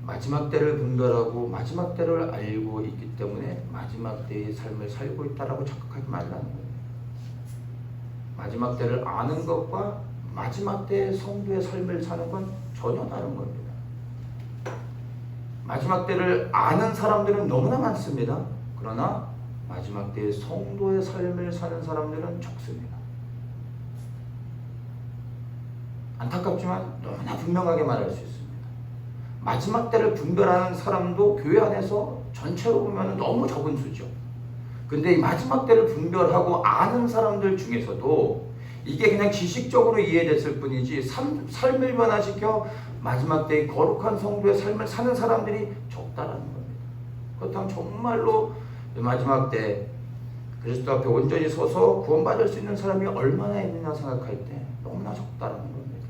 마지막 때를 분별하고 마지막 때를 알고 있기 때문에 마지막 때의 삶을 살고 있다라고 착각하지 말라는 겁니다. 마지막 때를 아는 것과 마지막 때의 성도의 삶을 사는 건 전혀 다른 겁니다. 마지막 때를 아는 사람들은 너무나 많습니다. 그러나 마지막 때의 성도의 삶을 사는 사람들은 적습니다. 안타깝지만 너무나 분명하게 말할 수 있습니다. 마지막 때를 분별하는 사람도 교회 안에서 전체로 보면 너무 적은 수죠. 근데 이 마지막 때를 분별하고 아는 사람들 중에서도 이게 그냥 지식적으로 이해됐을 뿐이지 삶을 변화시켜 마지막 때의 거룩한 성도의 삶을 사는 사람들이 적다라는 겁니다. 그렇다면 정말로 마지막 때 그리스도 앞에 온전히 서서 구원받을 수 있는 사람이 얼마나 있느냐 생각할 때 너무나 적다라는 겁니다.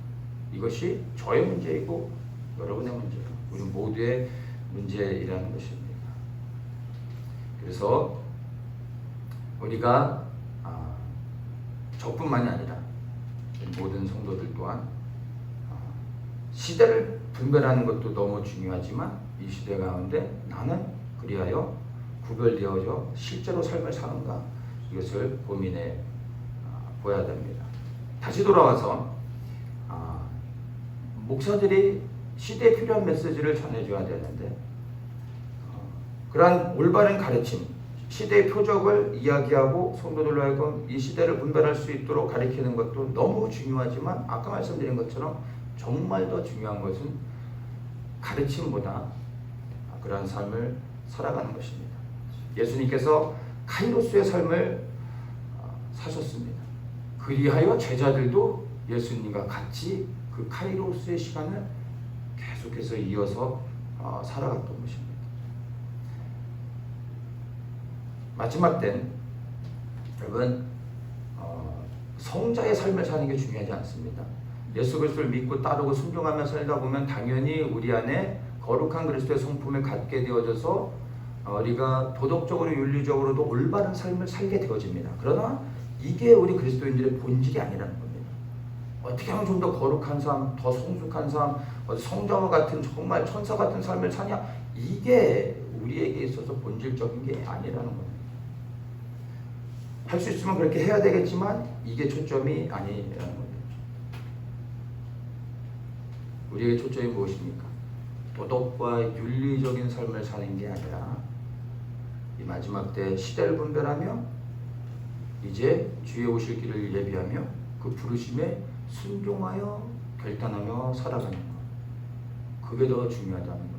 이것이 저의 문제이고 여러분의 문제예요. 우리 모두의 문제이라는 것입니다. 그래서 우리가 저뿐만이 아니라 모든 성도들 또한 시대를 분별하는 것도 너무 중요하지만 이 시대 가운데 나는 그리하여 구별되어져 실제로 삶을 사는가 이것을 고민해 보아야 됩니다. 다시 돌아와서 목사들이 시대에 필요한 메시지를 전해줘야 되는데 그러한 올바른 가르침 시대의 표적을 이야기하고 성도들로 하여금 이 시대를 분별할 수 있도록 가르치는 것도 너무 중요하지만 아까 말씀드린 것처럼 정말 더 중요한 것은 가르침보다 그러한 삶을 살아가는 것입니다. 예수님께서 카이로스의 삶을 사셨습니다. 그리하여 제자들도 예수님과 같이 그 카이로스의 시간을 계속해서 이어서 살아갔던 것입니다. 마지막 때는 여러분 성자의 삶을 사는 게 중요하지 않습니다. 예수 그리스도를 믿고 따르고 순종하며 살다 보면 당연히 우리 안에 거룩한 그리스도의 성품을 갖게 되어져서 우리가 도덕적으로 윤리적으로도 올바른 삶을 살게 되어집니다. 그러나 이게 우리 그리스도인들의 본질이 아니라는 겁니다. 어떻게 하면 좀 더 거룩한 삶, 더 성숙한 삶, 성자와 같은 정말 천사 같은 삶을 사냐? 이게 우리에게 있어서 본질적인 게 아니라는 겁니다. 할 수 있으면 그렇게 해야 되겠지만 이게 초점이 아니라는 겁니다. 우리의 초점이 무엇입니까? 도덕과 윤리적인 삶을 사는 게 아니라 이 마지막 때 시대를 분별하며 이제 주의 오실 길을 예비하며 그 부르심에 순종하여 결단하며 살아가는 것. 그게 더 중요하다는 겁니다.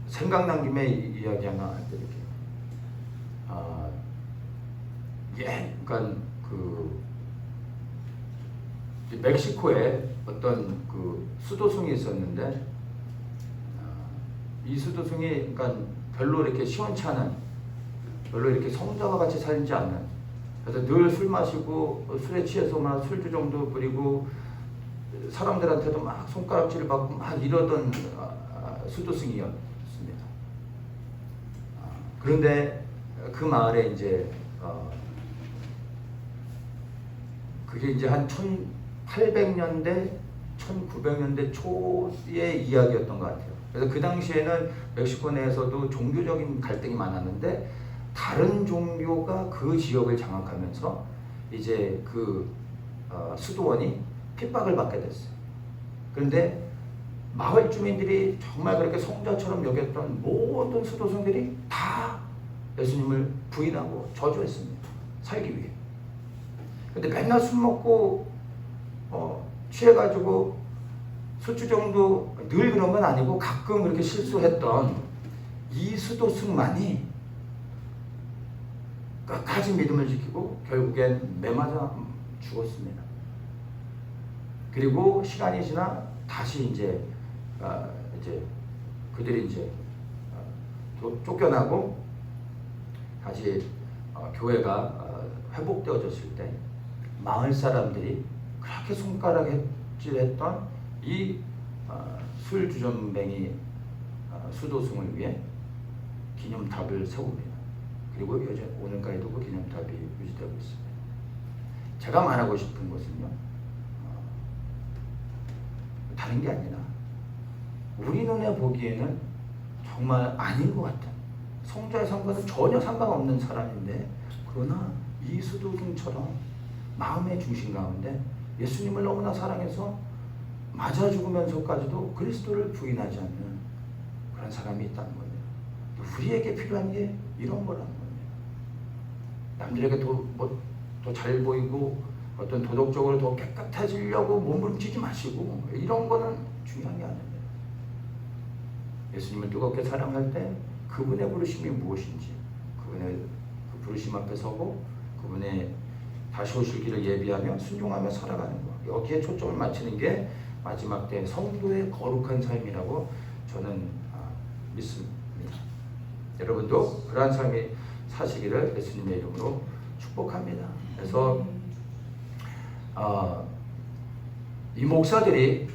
생각난 김에 이야기 하나 드릴게요. 그러니까 멕시코에 어떤 수도승이 있었는데 이 수도승이 그러니까 별로 이렇게 시원치 않은, 별로 이렇게 성자와 같이 살지 않는, 그래서 늘 술 마시고 술에 취해서 막 술주정도 부리고 사람들한테도 막 손가락질 받고 막 이러던 수도승이었습니다. 그런데 그 마을에 이제 그게 이제 한 1800년대 1900년대 초의 이야기였던 것 같아요. 그래서 그 당시에는 멕시코 내에서도 종교적인 갈등이 많았는데 다른 종교가 그 지역을 장악하면서 이제 수도원이 핍박을 받게 됐어요. 그런데 마을 주민들이 정말 그렇게 성자처럼 여겼던 모든 수도승들이 다 예수님을 부인하고 저주했습니다. 살기 위해. 근데 맨날 술 먹고 취해가지고 술주정도 늘 그런 건 아니고 가끔 그렇게 실수했던 이 수도승만이 끝까지 믿음을 지키고 결국엔 매 맞아 죽었습니다. 그리고 시간이 지나 다시 이제 그들이 이제 쫓겨나고 다시 교회가 회복되어졌을 때 마을 사람들이 그렇게 손가락질했던 이 술주전뱅이 수도승을 위해 기념탑을 세웁니다. 그리고 오늘까지도 그 기념탑이 유지되고 있습니다. 제가 말하고 싶은 것은요, 다른 게 아니라 우리 눈에 보기에는 정말 아닌 것 같은, 성자의 삶과는 전혀 상관없는 사람인데, 그러나 이 수도승처럼 마음의 중심 가운데 예수님을 너무나 사랑해서 맞아 죽으면서까지도 그리스도를 부인하지 않는 그런 사람이 있다는 겁니다. 우리에게 필요한 게 이런 거라는 겁니다. 남들에게 더 잘 보이고 어떤 도덕적으로 더 깨끗해지려고 몸부림치지 마시고, 이런 거는 중요한 게 아닙니다. 예수님을 뜨겁게 사랑할 때 그분의 부르심이 무엇인지, 그분의 그 부르심 앞에 서고 그분의 다시 오실 길을 예비하며 순종하며 살아가는 것, 여기에 초점을 맞추는 게 마지막 때 성도의 거룩한 삶이라고 저는 믿습니다. 여러분도 그러한 삶이 사시기를 예수님의 이름으로 축복합니다. 그래서 이 목사들이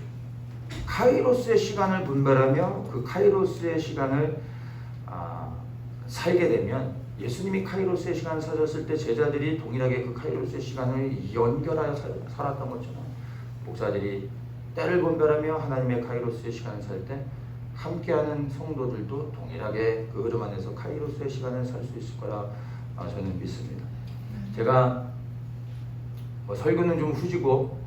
카이로스의 시간을 분별하며 그 카이로스의 시간을 살게 되면, 예수님이 카이로스의 시간을 사셨을 때 제자들이 동일하게 그 카이로스의 시간을 연결하여 살았던 것처럼, 목사들이 때를 분별하며 하나님의 카이로스의 시간을 살 때 함께하는 성도들도 동일하게 그 흐름 안에서 카이로스의 시간을 살 수 있을 거라 저는 믿습니다. 제가 설교는 좀 후지고,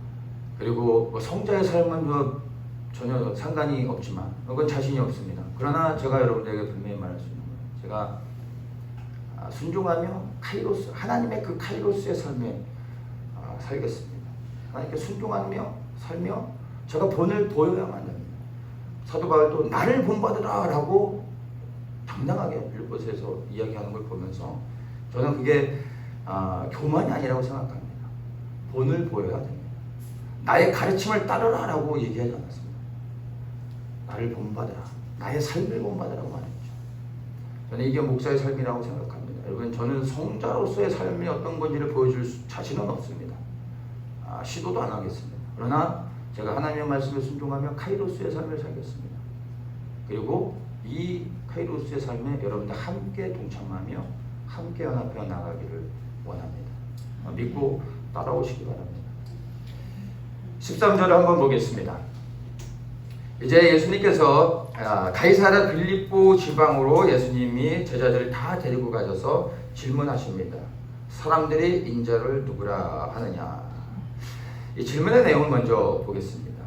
그리고 성자의 삶은 전혀 상관이 없지만 그건 자신이 없습니다. 그러나 제가 여러분들에게 분명히 말할 수 있는 거예요. 제가 순종하며 카이로스, 하나님의 그 카이로스의 삶에 살겠습니다. 하나님께 순종하며 살며 제가 본을 보여야만 됩니다. 사도 바울도 나를 본받으라 라고 당당하게 빌립보서에서 이야기하는 걸 보면서 저는 그게 교만이 아니라고 생각합니다. 본을 보여야 됩니다. 나의 가르침을 따르라 라고 얘기하지 않았습니다. 나를 본받으라, 나의 삶을 본받으라고 말했죠. 저는 이게 목사의 삶이라고 생각합니다. 여러분, 저는 성자로서의 삶이 어떤 건지를 보여줄 자신은 없습니다. 시도도 안 하겠습니다. 그러나 제가 하나님의 말씀에 순종하며 카이로스의 삶을 살겠습니다. 그리고 이 카이로스의 삶에 여러분들 함께 동참하며 함께 연합해 나가기를 원합니다. 믿고 따라오시기 바랍니다. 13절을 한번 보겠습니다. 이제 예수님께서 가이사랴 빌립보 지방으로 예수님이 제자들을 다 데리고 가셔서 질문하십니다. 사람들이 인자를 누구라 하느냐. 이 질문의 내용을 먼저 보겠습니다.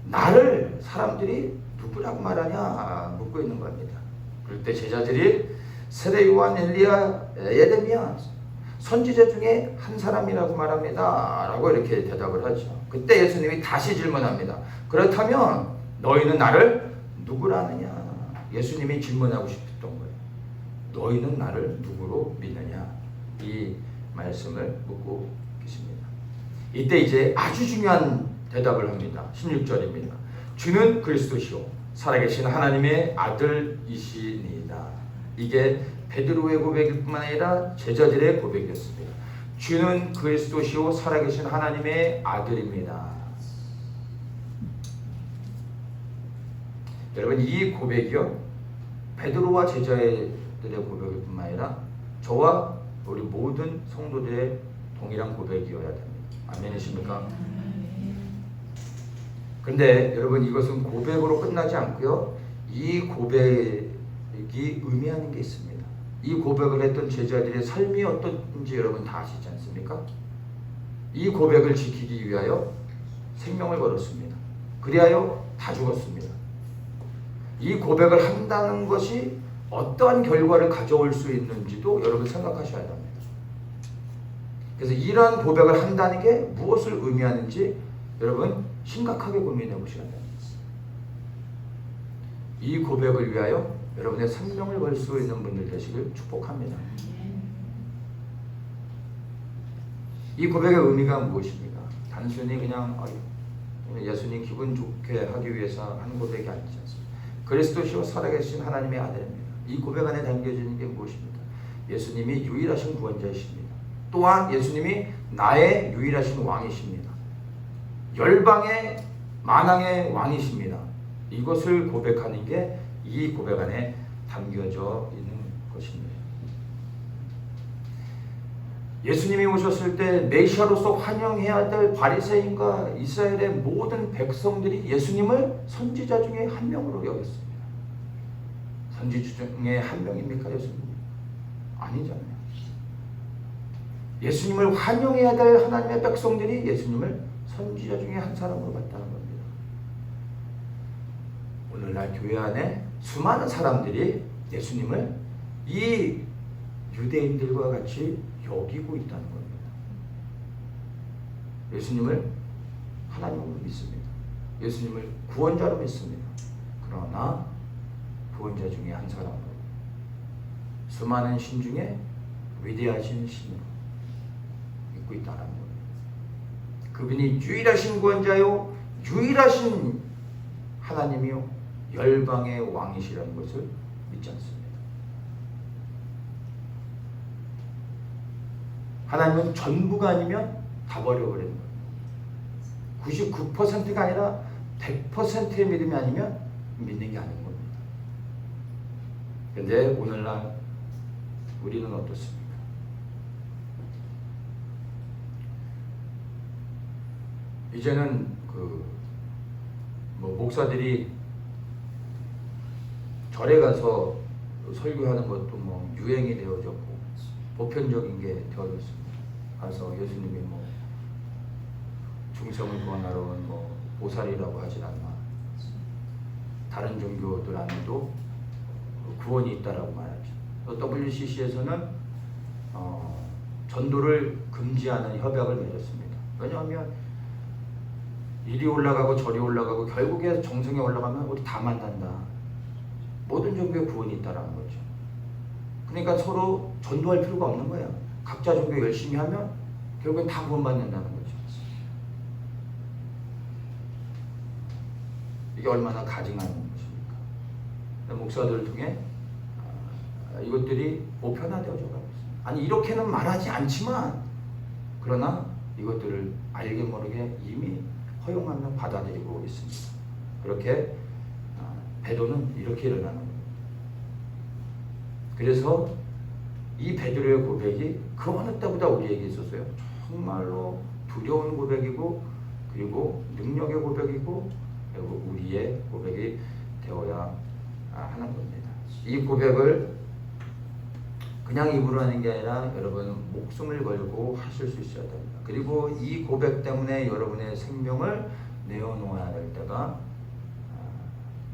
나를 사람들이 누구라고 말하냐 묻고 있는 겁니다. 그럴 때 제자들이 세례 요한, 엘리야, 예레미야 선지자 중에 한 사람이라고 말합니다 라고 이렇게 대답을 하죠. 그때 예수님이 다시 질문합니다. 그렇다면 너희는 나를 누구라 하느냐. 예수님이 질문하고 싶었던 거예요. 너희는 나를 누구로 믿느냐. 이 말씀을 묻고 계십니다. 이때 이제 아주 중요한 대답을 합니다. 16절입니다. 주는 그리스도시요 살아계신 하나님의 아들이시니이다. 이게 베드로의 고백일 뿐만 아니라 제자들의 고백이었습니다. 주는 그리스도시요 살아계신 하나님의 아들입니다. 여러분, 이 고백이요 베드로와 제자들의 고백일 뿐만 아니라 저와 우리 모든 성도들의 동일한 고백이어야 됩니다. 아멘이십니까? 근데 여러분, 이것은 고백으로 끝나지 않고요, 이 고백이 의미하는 게 있습니다. 이 고백을 했던 제자들의 삶이 어떤지 여러분 다 아시지 않습니까? 이 고백을 지키기 위하여 생명을 걸었습니다. 그리하여 다 죽었습니다. 이 고백을 한다는 것이 어떠한 결과를 가져올 수 있는지도 여러분 생각하셔야 합니다. 그래서 이러한 고백을 한다는 게 무엇을 의미하는지 여러분 심각하게 고민해 보셔야 됩니다. 이 고백을 위하여 여러분의 생명을 걸 수 있는 분들 되시길 축복합니다. 이 고백의 의미가 무엇입니까? 단순히 그냥 예수님 기분 좋게 하기 위해서 하는 고백이 아니지 않습니다. 그리스도시요 살아계신 하나님의 아들입니다. 이 고백 안에 담겨지는 게 무엇입니까? 예수님이 유일하신 구원자이십니다. 또한 예수님이 나의 유일하신 왕이십니다. 열방의 만왕의 왕이십니다. 이것을 고백하는 게 이 고백 안에 담겨져 있는 것입니다. 예수님이 오셨을 때 메시아로서 환영해야 될 바리새인과 이스라엘의 모든 백성들이 예수님을 선지자 중에 한 명으로 여겼습니다. 선지자 중에 한 명입니까 예수님? 아니잖아요. 예수님을 환영해야 될 하나님의 백성들이 예수님을 선지자 중에 한 사람으로 봤다는 겁니다. 오늘날 교회 안에 수많은 사람들이 예수님을 이 유대인들과 같이 여기고 있다는 겁니다. 예수님을 하나님으로 믿습니다. 예수님을 구원자로 믿습니다. 그러나 구원자 중에 한 사람으로, 수많은 신 중에 위대하신 신으로 믿고 있다는 겁니다. 그분이 유일하신 구원자요, 유일하신 하나님이요, 열방의 왕이시라는 것을 믿지 않습니다. 하나님은 전부가 아니면 다 버려버리는 거예요. 99%가 아니라 100%의 믿음이 아니면 믿는 게 아닌 겁니다. 그런데 오늘날 우리는 어떻습니까? 이제는 목사들이 절에 가서 설교하는 것도 유행이 되어졌고 보편적인 게 되어졌습니다. 가서 예수님이 중생을 구원하러 온 보살이라고 하질 않나. 다른 종교들 안에도 구원이 있다라고 말하죠. 또 WCC에서는 전도를 금지하는 협약을 맺었습니다. 왜냐하면 이리 올라가고 저리 올라가고 결국에 정성에 올라가면 우리 다 만난다. 모든 종교에 구원이 있다라는 거죠. 그러니까 서로 전도할 필요가 없는 거예요. 각자 종교 열심히 하면 결국엔 다 구원받는다는 거죠. 이게 얼마나 가증한 것입니까? 목사들을 통해 이것들이 보편화되어져 가고 있습니다. 아니 이렇게는 말하지 않지만 그러나 이것들을 알게 모르게 이미 허용하며 받아들이고 있습니다. 그렇게 배도는 이렇게 일어나는 겁니다. 그래서 이 베드로의 고백이 그 어느 때보다 우리에게 있어서요 정말로 두려운 고백이고 그리고 능력의 고백이고 그리고 우리의 고백이 되어야 하는 겁니다. 이 고백을 그냥 입으로 하는 게 아니라 여러분 목숨을 걸고 하실 수 있어야 됩니다. 그리고 이 고백 때문에 여러분의 생명을 내어놓아야 될 때가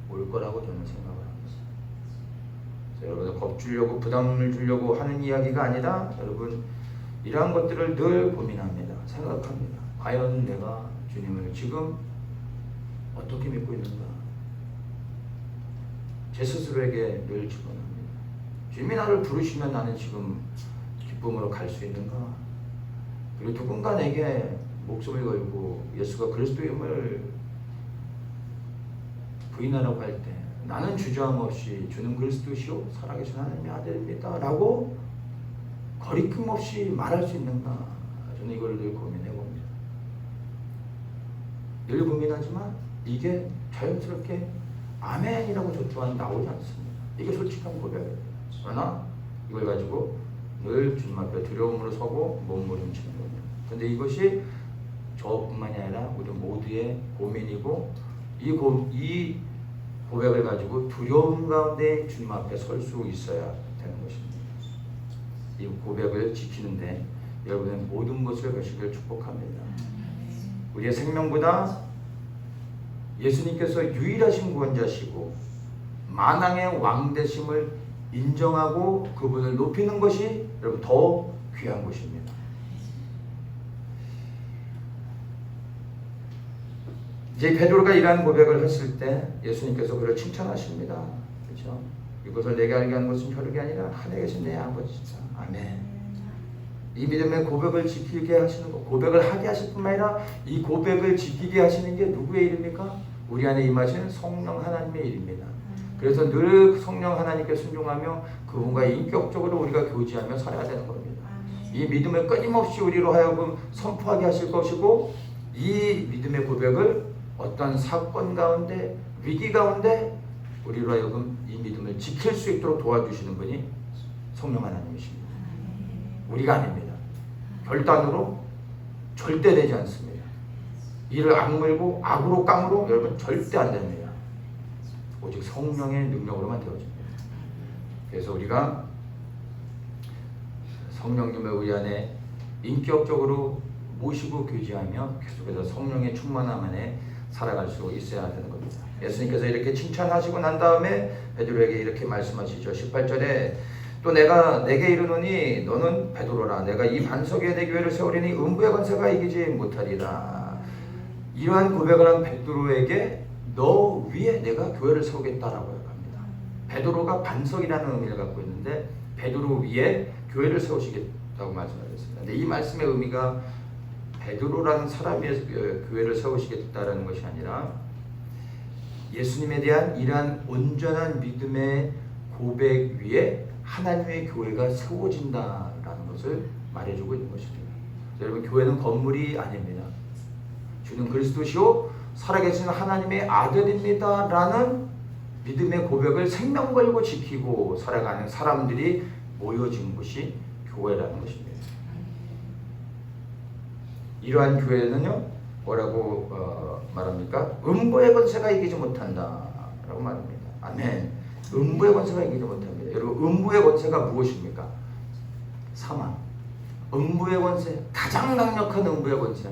올 거라고 저는 생각을 합니다. 여러분을 겁주려고 부담을 주려고 하는 이야기가 아니라 여러분 이러한 것들을 늘 고민합니다. 생각합니다. 과연 내가 주님을 지금 어떻게 믿고 있는가? 제 스스로에게 늘 질문합니다. 주님이 나를 부르시면 나는 지금 기쁨으로 갈 수 있는가? 그리고 누군가 내게 목숨을 걸고 예수가 그리스도임을 부인하라고 할 때 나는 주저함 없이 주는 그리스도시요 살아계신 하나님의 아들입니다 라고 거리낌 없이 말할 수 있는가? 저는 이걸 늘 고민해 봅니다. 늘 고민하지만 이게 자연스럽게 아멘이라고 저 또한 나오지 않습니다. 이게 솔직한 고백이에요. 그러나 이걸 가지고 늘 주님 앞에 두려움으로 서고 몸부림치는 겁니다. 그런데 이것이 저뿐만이 아니라 우리 모두의 고민이고 이 고백을 가지고 두려움 가운데 주님 앞에 설 수 있어야 되는 것입니다. 이 고백을 지키는데 여러분의 모든 것을 거시길 축복합니다. 우리의 생명보다 예수님께서 유일하신 구원자시고 만왕의 왕 되심을 인정하고 그분을 높이는 것이 여러분 더 귀한 것입니다. 이제 베드로가 이러한 고백을 했을 때 예수님께서 그를 칭찬하십니다. 그렇죠? 이것을 내게 알게 하는 것은 혈육이 아니라 하늘에 계신 내 아버지시다. 아멘. 이 믿음의 고백을 지키게 하시는 것, 고백을 하게 하실 뿐만 아니라 이 고백을 지키게 하시는 게 누구의 일입니까? 우리 안에 임하신 성령 하나님의 일입니다. 그래서 늘 성령 하나님께 순종하며 그분과 인격적으로 우리가 교제하며 살아야 되는 겁니다. 이 믿음을 끊임없이 우리로 하여금 선포하게 하실 것이고, 이 믿음의 고백을 어떤 사건 가운데, 위기 가운데 우리로 하여금 이 믿음을 지킬 수 있도록 도와주시는 분이 성령 하나님이십니다. 우리가 아닙니다. 결단으로 절대 되지 않습니다. 이를 악물고 악으로 깡으로 여러분 절대 안 됩니다. 오직 성령의 능력으로만 되어집니다. 그래서 우리가 성령님을 우리 안에 인격적으로 모시고 교제하며 계속해서 성령의 충만함 안에 살아갈 수 있어야 되는 겁니다. 예수님께서 이렇게 칭찬하시고 난 다음에 베드로에게 이렇게 말씀하시죠. 18절에 또 내가 내게 이르노니 너는 베드로라. 내가 이 반석 위에 내 교회를 세우리니 음부의 권세가 이기지 못하리라. 이러한 고백을 한 베드로에게 너 위에 내가 교회를 세우겠다라고 합니다. 베드로가 반석이라는 의미를 갖고 있는데 베드로 위에 교회를 세우시겠다고 말씀하셨습니다. 근데 이 말씀의 의미가 베드로라는 사람 위에 교회를 세우시겠다라는 것이 아니라 예수님에 대한 이러한 온전한 믿음의 고백 위에 하나님의 교회가 세워진다라는 것을 말해주고 있는 것입니다. 여러분, 교회는 건물이 아닙니다. 주는 그리스도시요 살아계신 하나님의 아들입니다 라는 믿음의 고백을 생명 걸고 지키고 살아가는 사람들이 모여진 곳이 교회라는 것입니다. 이러한 교회는요 뭐라고 말합니까? 음부의 권세가 이기지 못한다 라고 말합니다. 아멘. 음부의 권세가 이기지 못합니다. 여러분, 음부의 권세가 무엇입니까? 사망. 음부의 권세, 가장 강력한 음부의 권세,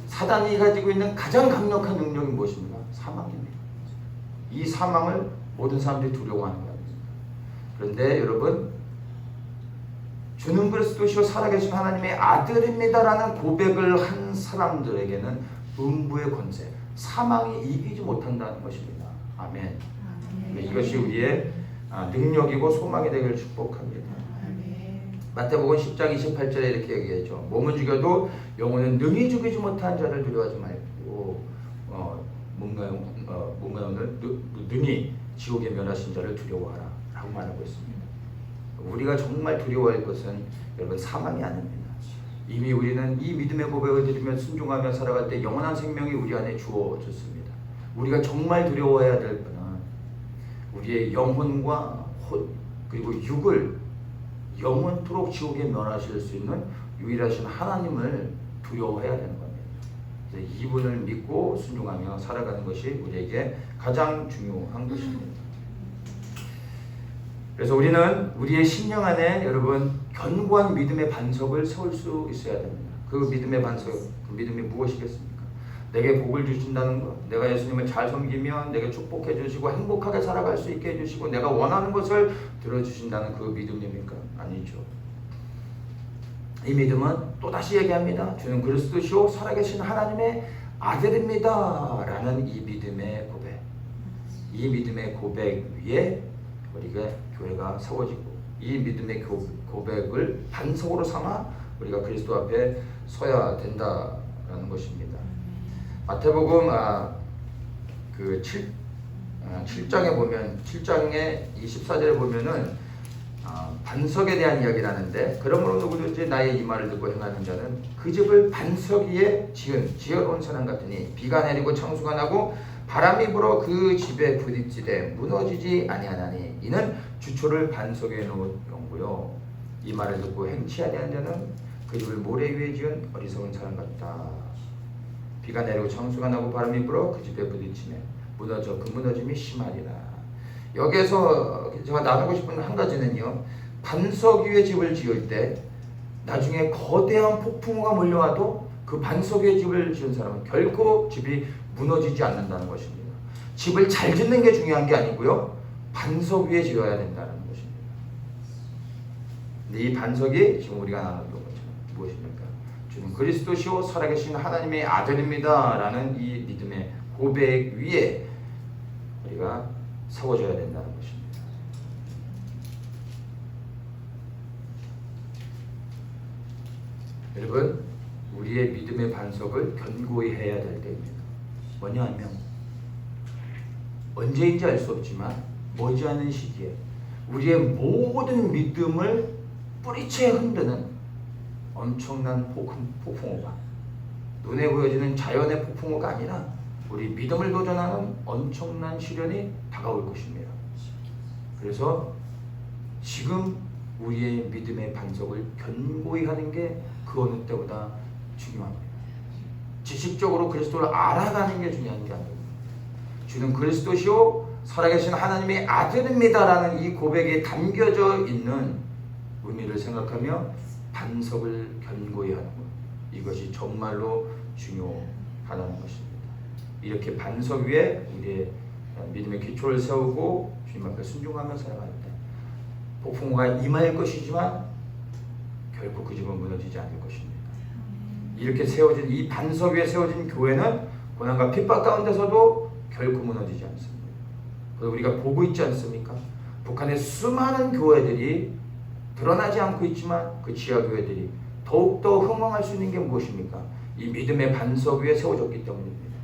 사단이 가지고 있는 가장 강력한 능력이 무엇입니까? 사망입니다. 이 사망을 모든 사람들이 두려워하는 겁니다. 그런데 여러분, 주는 그리스도시요 살아계신 하나님의 아들입니다라는 고백을 한 사람들에게는 음부의 권세, 사망이 이기지 못한다는 것입니다. 아멘. 이것이 우리의 능력이고 소망이 되기를 축복합니다. 마태복음 10장 28절에 이렇게 얘기하죠. 몸은 죽여도 영혼은 능히 죽이지 못한 자를 두려워하지 말고 몸은 능히 지옥에 면하신 자를 두려워하라 라고 말하고 있습니다. 우리가 정말 두려워할 것은 여러분 사망이 아닙니다. 이미 우리는 이 믿음의 고백을 드리며 순종하며 살아갈 때 영원한 생명이 우리 안에 주어졌습니다. 우리가 정말 두려워해야 될 것은 우리의 영혼과 혼 그리고 육을 영원토록 지옥에 면하실 수 있는 유일하신 하나님을 두려워해야 되는 겁니다. 그래서 이분을 믿고 순종하며 살아가는 것이 우리에게 가장 중요한 것입니다. 그래서 우리는 우리의 심령 안에 여러분 견고한 믿음의 반석을 세울 수 있어야 됩니다. 그 믿음의 반석, 그 믿음이 무엇이겠습니까? 내게 복을 주신다는 것, 내가 예수님을 잘 섬기면 내게 축복해 주시고 행복하게 살아갈 수 있게 해주시고 내가 원하는 것을 들어주신다는 그 믿음입니까? 아니죠. 이 믿음은 또다시 얘기합니다. 주는 그리스도시요 살아계신 하나님의 아들입니다 라는 이 믿음의 고백, 이 믿음의 고백 위에 우리가 교회가 세워지고 이 믿음의 고백을 반석으로 삼아 우리가 그리스도 앞에 서야 된다라는 것입니다. 마태복음 그 7장에 보면 7장의 24절에 보면은 반석에 대한 이야기를 하는데 그러므로 누구든지 나의 이 말을 듣고 행하는 자는 그 집을 반석 위에 지은 지혜로운 사람 같으니 비가 내리고 창수가 나고 바람이 불어 그 집에 부딪히되 무너지지 아니하나니 이는 주초를 반석에 놓은 경고요. 이 말을 듣고 행치 아니한 자는 그 집을 모래 위에 지은 어리석은 사람 같다. 비가 내리고 창수가 나고 바람이 불어 그 집에 부딪히면 무너져 그 무너짐이 심하리라. 여기에서 제가 나누고 싶은 한 가지는요, 반석 위에 집을 지을 때 나중에 거대한 폭풍우가 몰려와도 그 반석 위에 집을 지은 사람은 결코 집이 무너지지 않는다는 것입니다. 집을 잘 짓는 게 중요한 게 아니고요, 반석 위에 지어야 된다는 것입니다. 근데 이 반석이 지금 우리가 나눴던 것처럼 무엇입니까? 주는 그리스도시요 살아계신 하나님의 아들입니다 라는 이 믿음의 고백 위에 우리가 세워져야 된다는 것입니다. 여러분, 우리의 믿음의 반석을 견고히 해야 될 때입니다. 뭐냐 하면 언제인지 알 수 없지만 머지않은 시기에 우리의 모든 믿음을 뿌리채 흔드는 엄청난 폭풍우가, 눈에 보여지는 자연의 폭풍우가 아니라 우리 믿음을 도전하는 엄청난 시련이 다가올 것입니다. 그래서 지금 우리의 믿음의 반석을 견고히 하는 게 그 어느 때보다 중요합니다. 지식적으로 그리스도를 알아가는 게 중요한 게 아닙니다. 주는 그리스도시요 살아계신 하나님의 아들입니다 라는 이 고백에 담겨져 있는 의미를 생각하며 반석을 견고히 하는 것, 이것이 정말로 중요하다는 것입니다. 이렇게 반석 위에 우리의 믿음의 기초를 세우고 주님 앞에 순종하며 살아갈 때 폭풍우가 임할 것이지만 결코 그 집은 무너지지 않을 것입니다. 이렇게 세워진 이 반석 위에 세워진 교회는 고난과 핍박 가운데서도 결코 무너지지 않습니다. 그래서 우리가 보고 있지 않습니까? 북한의 수많은 교회들이 드러나지 않고 있지만 그 지하 교회들이 더욱더 흥망할 수 있는 게 무엇입니까? 이 믿음의 반석 위에 세워졌기 때문입니다.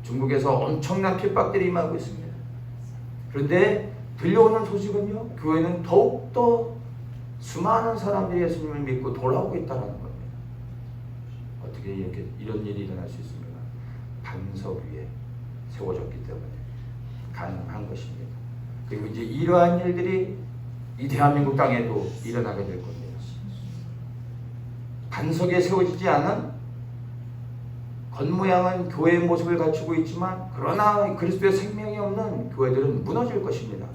중국에서 엄청난 핍박들이 임하고 있습니다. 그런데 들려오는 소식은요, 교회는 더욱더 수많은 사람들이 예수님을 믿고 돌아오고 있다는 겁니다. 어떻게 이런 일이 일어날 수 있습니까? 반석 위에 세워졌기 때문에 가능한 것입니다. 그리고 이제 이러한 일들이 이 대한민국 땅에도 일어나게 될 겁니다. 반석에 세워지지 않은 겉모양은 교회의 모습을 갖추고 있지만 그러나 그리스도의 생명이 없는 교회들은 무너질 것입니다.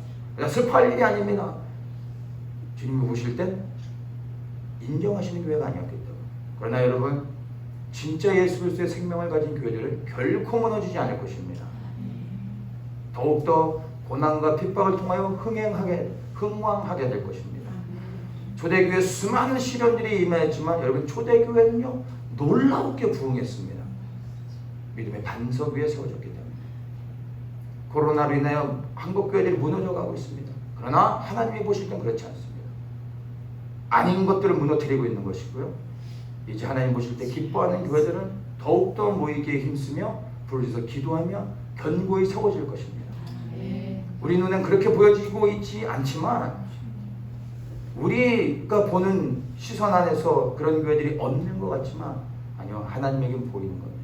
슬퍼할 일이 아닙니다. 주님이 보실 땐 인정하시는 교회가 아니었기 때문에. 그러나 여러분, 진짜 예수 그리스도의 생명을 가진 교회들은 결코 무너지지 않을 것입니다. 더욱더 고난과 핍박을 통하여 흥왕하게 될 것입니다. 초대교회 수많은 시련들이 임하였지만 여러분, 초대교회는요 놀랍게 부흥했습니다. 믿음의 반석 위에 세워졌기 때문에. 코로나로 인하여 한국교회들이 무너져가고 있습니다. 그러나 하나님이 보실 땐 그렇지 않습니다. 아닌 것들을 무너뜨리고 있는 것이고요. 이제 하나님 보실 때 기뻐하는 교회들은 더욱더 모이기에 힘쓰며 부르짖어 기도하며 견고히 세워질 것입니다. 우리 눈엔 그렇게 보여지고 있지 않지만 우리가 보는 시선 안에서 그런 교회들이 없는 것 같지만 아니요, 하나님에게는 보이는 겁니다.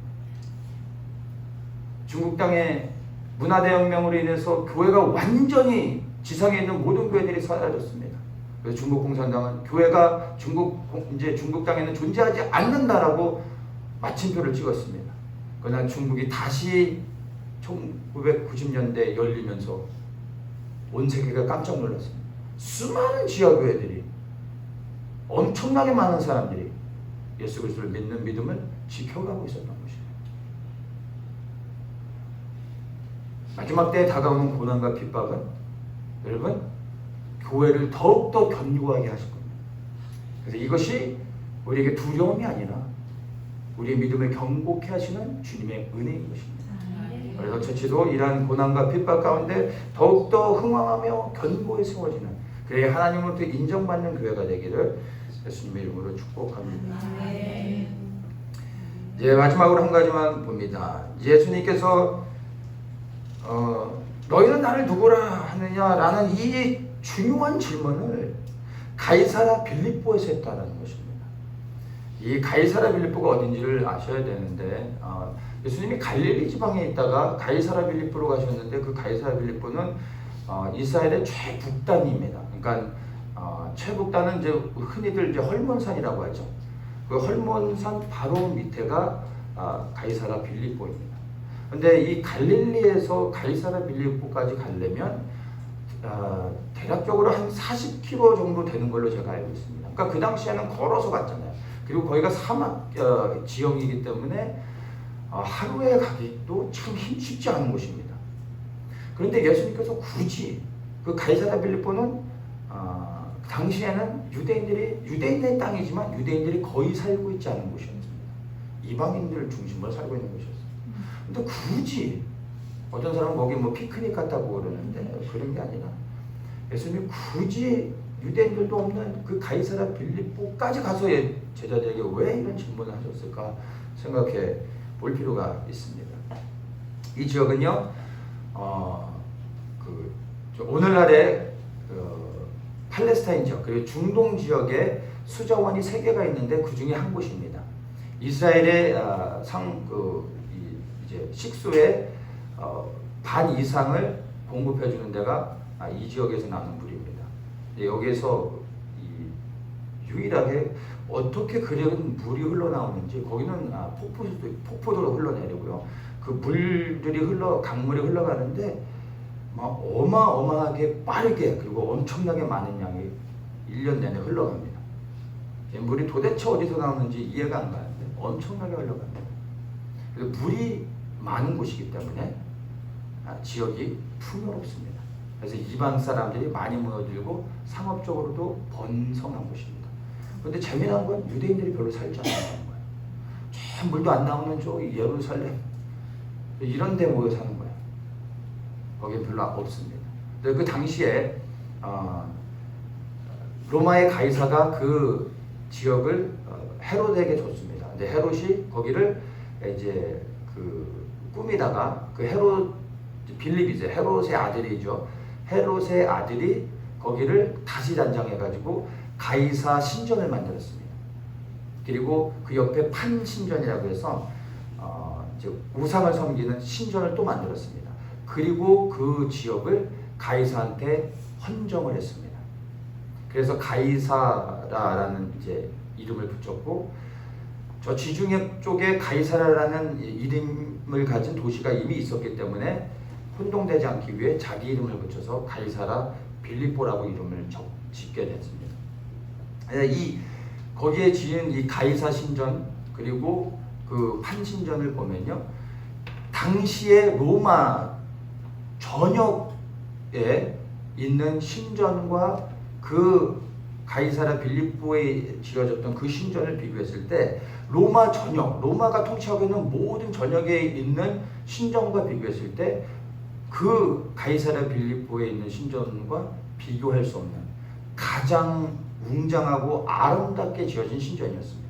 중국 땅의 문화대혁명으로 인해서 교회가 완전히 지상에 있는 모든 교회들이 사라졌습니다. 그래서 중국 공산당은 교회가 중국 땅에는 존재하지 않는다라고 마침표를 찍었습니다. 그러나 중국이 다시 1990년대 열리면서 온 세계가 깜짝 놀랐습니다. 수많은 지하교회들이, 엄청나게 많은 사람들이 예수 그리스도를 믿는 믿음을 지켜가고 있었던 것입니다. 마지막 때에 다가오는 고난과 핍박은 여러분, 교회를 더욱더 견고하게 하실 겁니다. 그래서 이것이 우리에게 두려움이 아니라 우리의 믿음을 경고케 하시는 주님의 은혜인 것입니다. 그래서 처치도 이러한 고난과 핍박 가운데 더욱더 흥왕하며 견고히 세워지는, 그래야 하나님으로부터 인정받는 교회가 되기를 예수님의 이름으로 축복합니다. 이제 마지막으로 한 가지만 봅니다. 예수님께서 너희는 나를 누구라 하느냐라는 이 중요한 질문을 가이사랴 빌립보에서 했다는 것입니다. 이 가이사랴 빌립보가 어딘지를 아셔야 되는데 예수님이 갈릴리 지방에 있다가 가이사랴 빌립보로 가셨는데 그 가이사랴 빌립보는 이스라엘의 최북단입니다. 그러니까 최북단은 이제 흔히들 이제 헐몬산이라고 하죠. 그 헐몬산 바로 밑에가 가이사랴 빌립보입니다. 근데 이 갈릴리에서 가이사랴 빌립보까지 가려면 대략적으로 한 40km 정도 되는 걸로 제가 알고 있습니다. 그러니까 그 당시에는 걸어서 갔잖아요. 그리고 거기가 사막 지형이기 때문에 하루에 가기도 참 쉽지 않은 곳입니다. 그런데 예수님께서 굳이 그 가이사랴 빌립보는 당시에는 유대인의 땅이지만 유대인들이 거의 살고 있지 않은 곳이었습니다. 이방인들 중심으로 살고 있는 곳이었어요. 근데 굳이 어떤 사람은 거기 뭐 피크닉 갔다고 그러는데 그런 게 아니라 예수님이 굳이 유대인들도 없는 그 가이사랴 빌립보까지 가서 제자들에게 왜 이런 질문을 하셨을까 생각해 볼 필요가 있습니다. 이 지역은요, 오늘날의 팔레스타인 지역 그리고 중동 지역에 수자원이 3개가 있는데 그 중에 한 곳입니다. 이스라엘의 이제 식수의 반 이상을 공급해 주는 데가 이 지역에서 나는 물입니다. 여기에서 유일하게 어떻게 그런 물이 흘러나오는지 거기는 폭포도 흘러내리고요. 그 물들이 강물이 흘러가는데 막 어마어마하게 빠르게 그리고 엄청나게 많은 양이 1년 내내 흘러갑니다. 물이 도대체 어디서 나오는지 이해가 안 가는데 엄청나게 흘러갑니다. 그래서 물이 많은 곳이기 때문에 지역이 풍요롭습니다. 그래서 이방 사람들이 많이 모여들고 상업적으로도 번성한 곳입니다. 그런데 재미난 건 유대인들이 별로 살지 않는다는 거예요. 저 물도 안 나오는 저 예루살렘 이런 데 모여 사는 거예요. 거기에 별로 없습니다. 그 당시에 로마의 가이사가 그 지역을 헤롯에게 줬습니다. 근데 헤롯이 거기를 이제 꾸미다가 빌립이죠. 헤롯의 아들이죠. 헤롯의 아들이 거기를 다시 단장해가지고 가이사 신전을 만들었습니다. 그리고 그 옆에 판신전이라고 해서 이제 우상을 섬기는 신전을 또 만들었습니다. 그리고 그 지역을 가이사한테 헌정을 했습니다. 그래서 가이사라라는 이제 이름을 붙였고, 저 지중해 쪽에 가이사라라는 이름을 가진 도시가 이미 있었기 때문에 혼동되지 않기 위해 자기 이름을 붙여서 가이사라 빌립보라고 이름을 짓게 됐습니다. 거기에 지은 이 가이사 신전 그리고 그 판신전을 보면요, 당시에 로마 전역에 있는 신전과 그 가이사랴 빌립보에 지어졌던 그 신전을 비교했을 때 로마가 통치하고 있는 모든 전역에 있는 신전과 비교했을 때 그 가이사랴 빌립보에 있는 신전과 비교할 수 없는 가장 웅장하고 아름답게 지어진 신전이었습니다.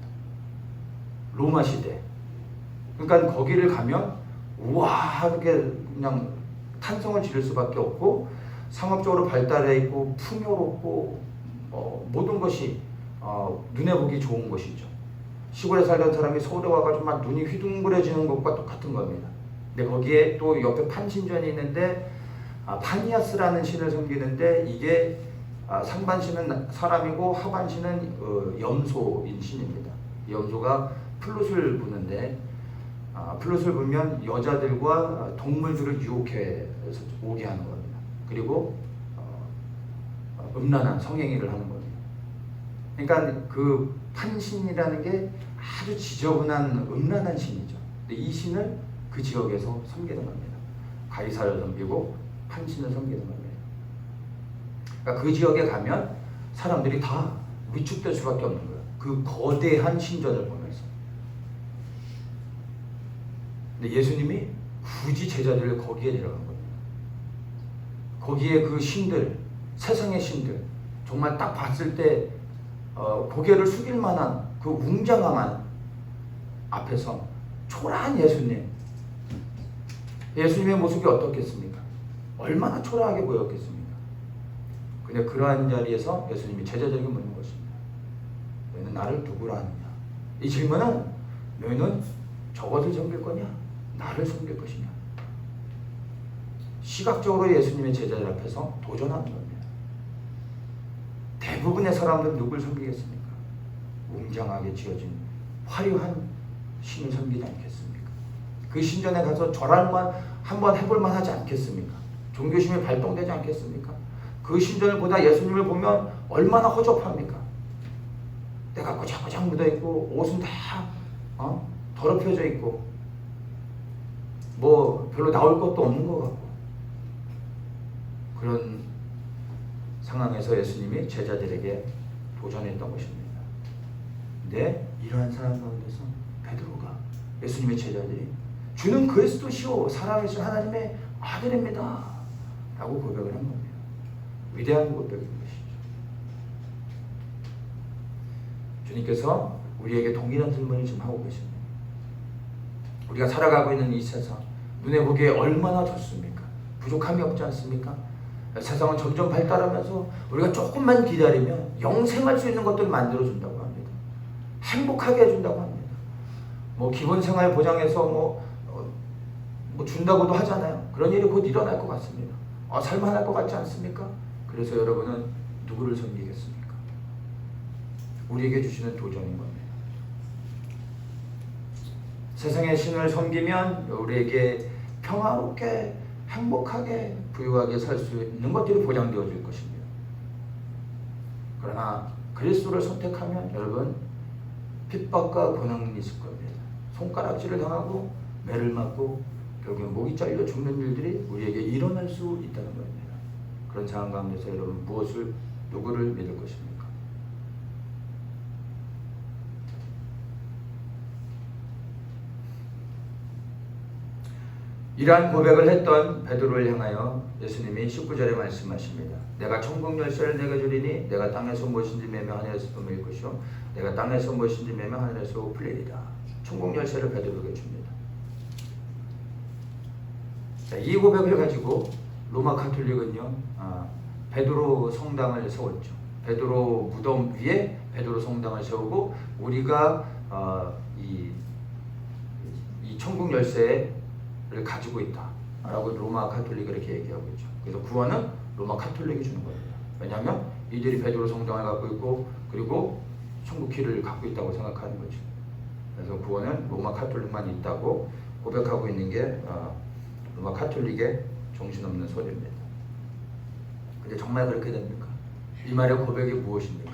로마 시대. 그러니까 거기를 가면 우와 이렇게 그냥 탄성을 지를 수밖에 없고, 상업적으로 발달해 있고 풍요롭고 모든 것이 눈에 보기 좋은 것이죠. 시골에 살던 사람이 서울에 와가지고 막 눈이 휘둥그레지는 것과 똑같은 겁니다. 근데 거기에 또 옆에 판신전이 있는데 파니아스라는 신을 섬기는데, 이게 상반신은 사람이고 하반신은 염소인 신입니다. 염소가 플룻을 부는데 플룻을 불면 여자들과 동물들을 유혹해서 오게 하는 겁니다. 그리고 음란한 성행위를 하는 겁니다. 그러니까 그 판신이라는 게 아주 지저분한 음란한 신이죠. 근데 이 신을 그 지역에서 섬기는 겁니다. 가이사를 섬기고 판신을 섬기는 겁니다. 그러니까 그 지역에 가면 사람들이 다 위축될 수밖에 없는 거예요. 그 거대한 신전을 보면서. 근데 예수님이 굳이 제자들을 거기에 데려간 겁니다. 거기에 그 신들, 세상의 신들, 정말 딱 봤을 때 고개를 숙일 만한 그 웅장함한 앞에서 초라한 예수님의 모습이 어떻겠습니까? 얼마나 초라하게 보였겠습니까? 근데 그러한 자리에서 예수님이 제자들에게 묻는 것입니다. 너희는 나를 누구라 하느냐? 이 질문은 너희는 저것을 섬길 거냐? 나를 섬길 것이냐? 시각적으로 예수님의 제자들 앞에서 도전하는 겁니다. 대부분의 사람들은 누굴 섬기겠습니까? 웅장하게 지어진 화려한 신을 섬기지 않겠습니까? 그 신전에 가서 절할만 한번 해볼만 하지 않겠습니까? 종교심이 발동되지 않겠습니까? 그 신전을 보다 예수님을 보면 얼마나 허접합니까? 때가 꼬작꼬작 묻어있고 옷은 다 더럽혀져 있고 뭐 별로 나올 것도 없는 것 같고, 그런 상황에서 예수님이 제자들에게 도전했던 것입니다. 근데 이러한 상황 가운데서 베드로가 예수님의 제자들이 주는 그리스도시요 살아계신 하나님의 아들입니다 라고 고백을 한 겁니다. 위대한 고백인 것이죠. 주님께서 우리에게 동일한 질문을 지금 하고 계십니다. 우리가 살아가고 있는 이 세상, 눈에 보기에 얼마나 좋습니까? 부족함이 없지 않습니까? 세상은 점점 발달하면서 우리가 조금만 기다리면 영생할 수 있는 것들을 만들어준다고 합니다. 행복하게 해준다고 합니다. 뭐 기본생활 보장해서 뭐 준다고도 하잖아요. 그런 일이 곧 일어날 것 같습니다. 살만할 것 같지 않습니까? 그래서 여러분은 누구를 섬기겠습니까? 우리에게 주시는 도전인 겁니다. 세상의 신을 섬기면 우리에게 평화롭게 행복하게 부유하게 살 수 있는 것들이 보장되어 줄 것입니다. 그러나 그리스도를 선택하면 여러분 핍박과 고난이 있을 겁니다. 손가락질을 당하고 매를 맞고 결국엔 목이 잘려 죽는 일들이 우리에게 일어날 수 있다는 겁니다. 그런 상황 가운데서 여러분 누구를 믿을 것입니까? 이러한 고백을 했던 베드로를 향하여 예수님이 19절에 말씀하십니다. 내가 천국 열쇠를 내게 주리니 내가 땅에서 무엇인지 매며 하늘에서 품을 것이요 내가 땅에서 무엇인지 매며 하늘에서 풀리리라. 천국 열쇠를 베드로에게 줍니다. 자, 이 고백을 가지고 로마 가톨릭은요 베드로 성당을 세웠죠. 베드로 무덤 위에 베드로 성당을 세우고 우리가 이 천국 열쇠 를 가지고 있다 라고 로마 가톨릭이 이렇게 얘기하고 있죠. 그래서 구원은 로마 가톨릭이 주는 겁니다. 왜냐하면 이들이 베드로 성당을 갖고 있고 그리고 천국 키를 갖고 있다고 생각하는 거죠. 그래서 구원은 로마 가톨릭만 있다고 고백하고 있는 게 로마 가톨릭의 정신없는 소리입니다. 근데 정말 그렇게 됩니까? 이 말의 고백이 무엇입니까?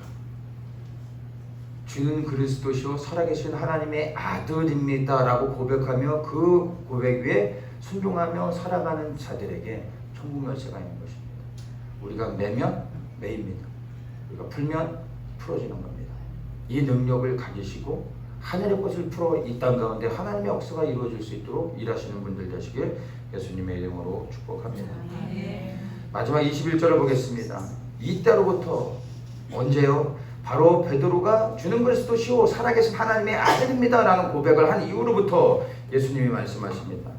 주는 그리스도시요 살아계신 하나님의 아들입니다 라고 고백하며 그 고백 위에 순종하며 살아가는 자들에게 천국 열쇠가 있는 것입니다. 우리가 매면 매입니다. 우리가 풀면 풀어지는 겁니다. 이 능력을 가지시고 하늘의 것을 풀어 이 땅 가운데 하나님의 역사가 이루어질 수 있도록 일하시는 분들 되시길 예수님의 이름으로 축복합니다. 마지막 21절을 보겠습니다. 이때로부터 언제요? 바로 베드로가 주는 그리스도시요 살아계신 하나님의 아들입니다 라는 고백을 한 이후로부터 예수님이 말씀하십니다.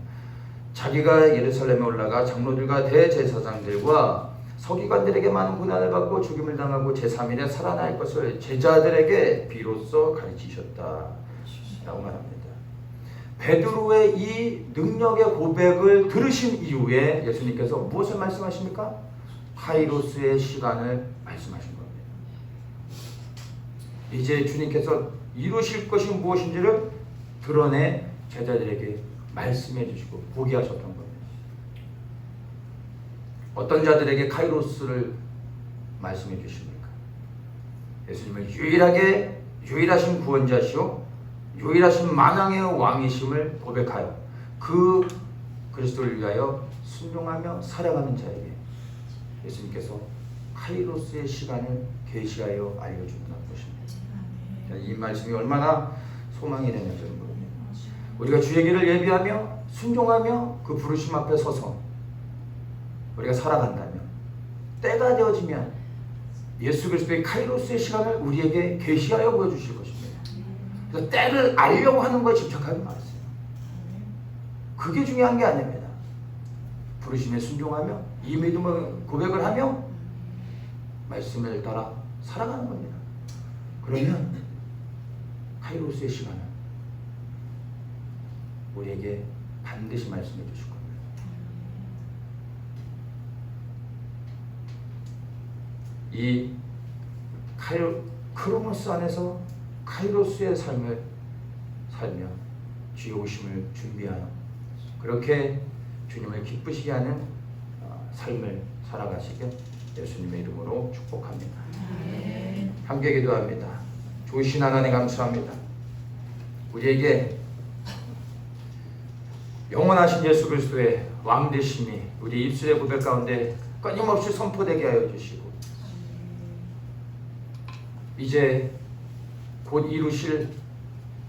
자기가 예루살렘에 올라가 장로들과 대제사장들과 서기관들에게 많은 고난을 받고 죽임을 당하고 제3일에 살아날 것을 제자들에게 비로소 가르치셨다 라고 말합니다. 베드로의 이 능력의 고백을 들으신 이후에 예수님께서 무엇을 말씀하십니까? 카이로스의 시간을 말씀하신 겁니다. 이제 주님께서 이루실 것이 무엇인지를 드러내 제자들에게 말씀해 주시고 보게 하셨던 겁니다. 어떤 자들에게 카이로스를 말씀해 주십니까? 예수님을 유일하신 구원자시오 유일하신 만왕의 왕이심을 고백하여 그 그리스도를 위하여 순종하며 살아가는 자에게 예수님께서 카이로스의 시간을 계시하여 알려주는 것입니다. 이 말씀이 얼마나 소망이 되는 점입니다. 우리가 주의 길을 예비하며 순종하며 그 부르심 앞에 서서 우리가 살아간다면 때가 되어지면 예수 그리스도의 카이로스의 시간을 우리에게 계시하여 보여주실 것입니다. 그래서 때를 알려고 하는 것에 집착하지 마세요. 그게 중요한 게 아닙니다. 부르심에 순종하며 이 믿음을 고백을 하며 말씀을 따라 살아가는 겁니다. 그러면 카이로스의 시간은 우리에게 반드시 말씀해 주실 겁니다. 이 크로노스 안에서 카이로스의 삶을 살며 주의 오심을 준비하여 그렇게 주님을 기쁘시게 하는 삶을 살아가시게 예수님의 이름으로 축복합니다. 함께 기도합니다. 좋으신 하나님 감사합니다. 우리에게 영원하신 예수 그리스도의 왕되심이 우리 입술의 고백 가운데 끊임없이 선포되게 하여 주시고 이제 곧 이루실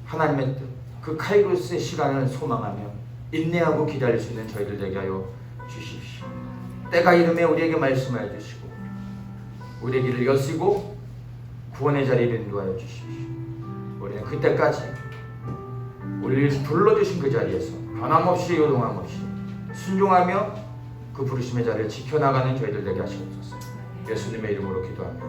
하나님의 뜻, 그 카이로스의 시간을 소망하며 인내하고 기다릴 수 있는 저희들 되게 하여 주십시오. 때가 이름에 우리에게 말씀하여 주시고 우리의 길을 여시고 구원의 자리를 인도하여 주십시오. 우리는 그때까지 우리를 불러주신 그 자리에서 변함없이 요동함 없이 순종하며 그 부르심의 자리를 지켜나가는 저희들 되게 하시옵소서. 예수님의 이름으로 기도합니다.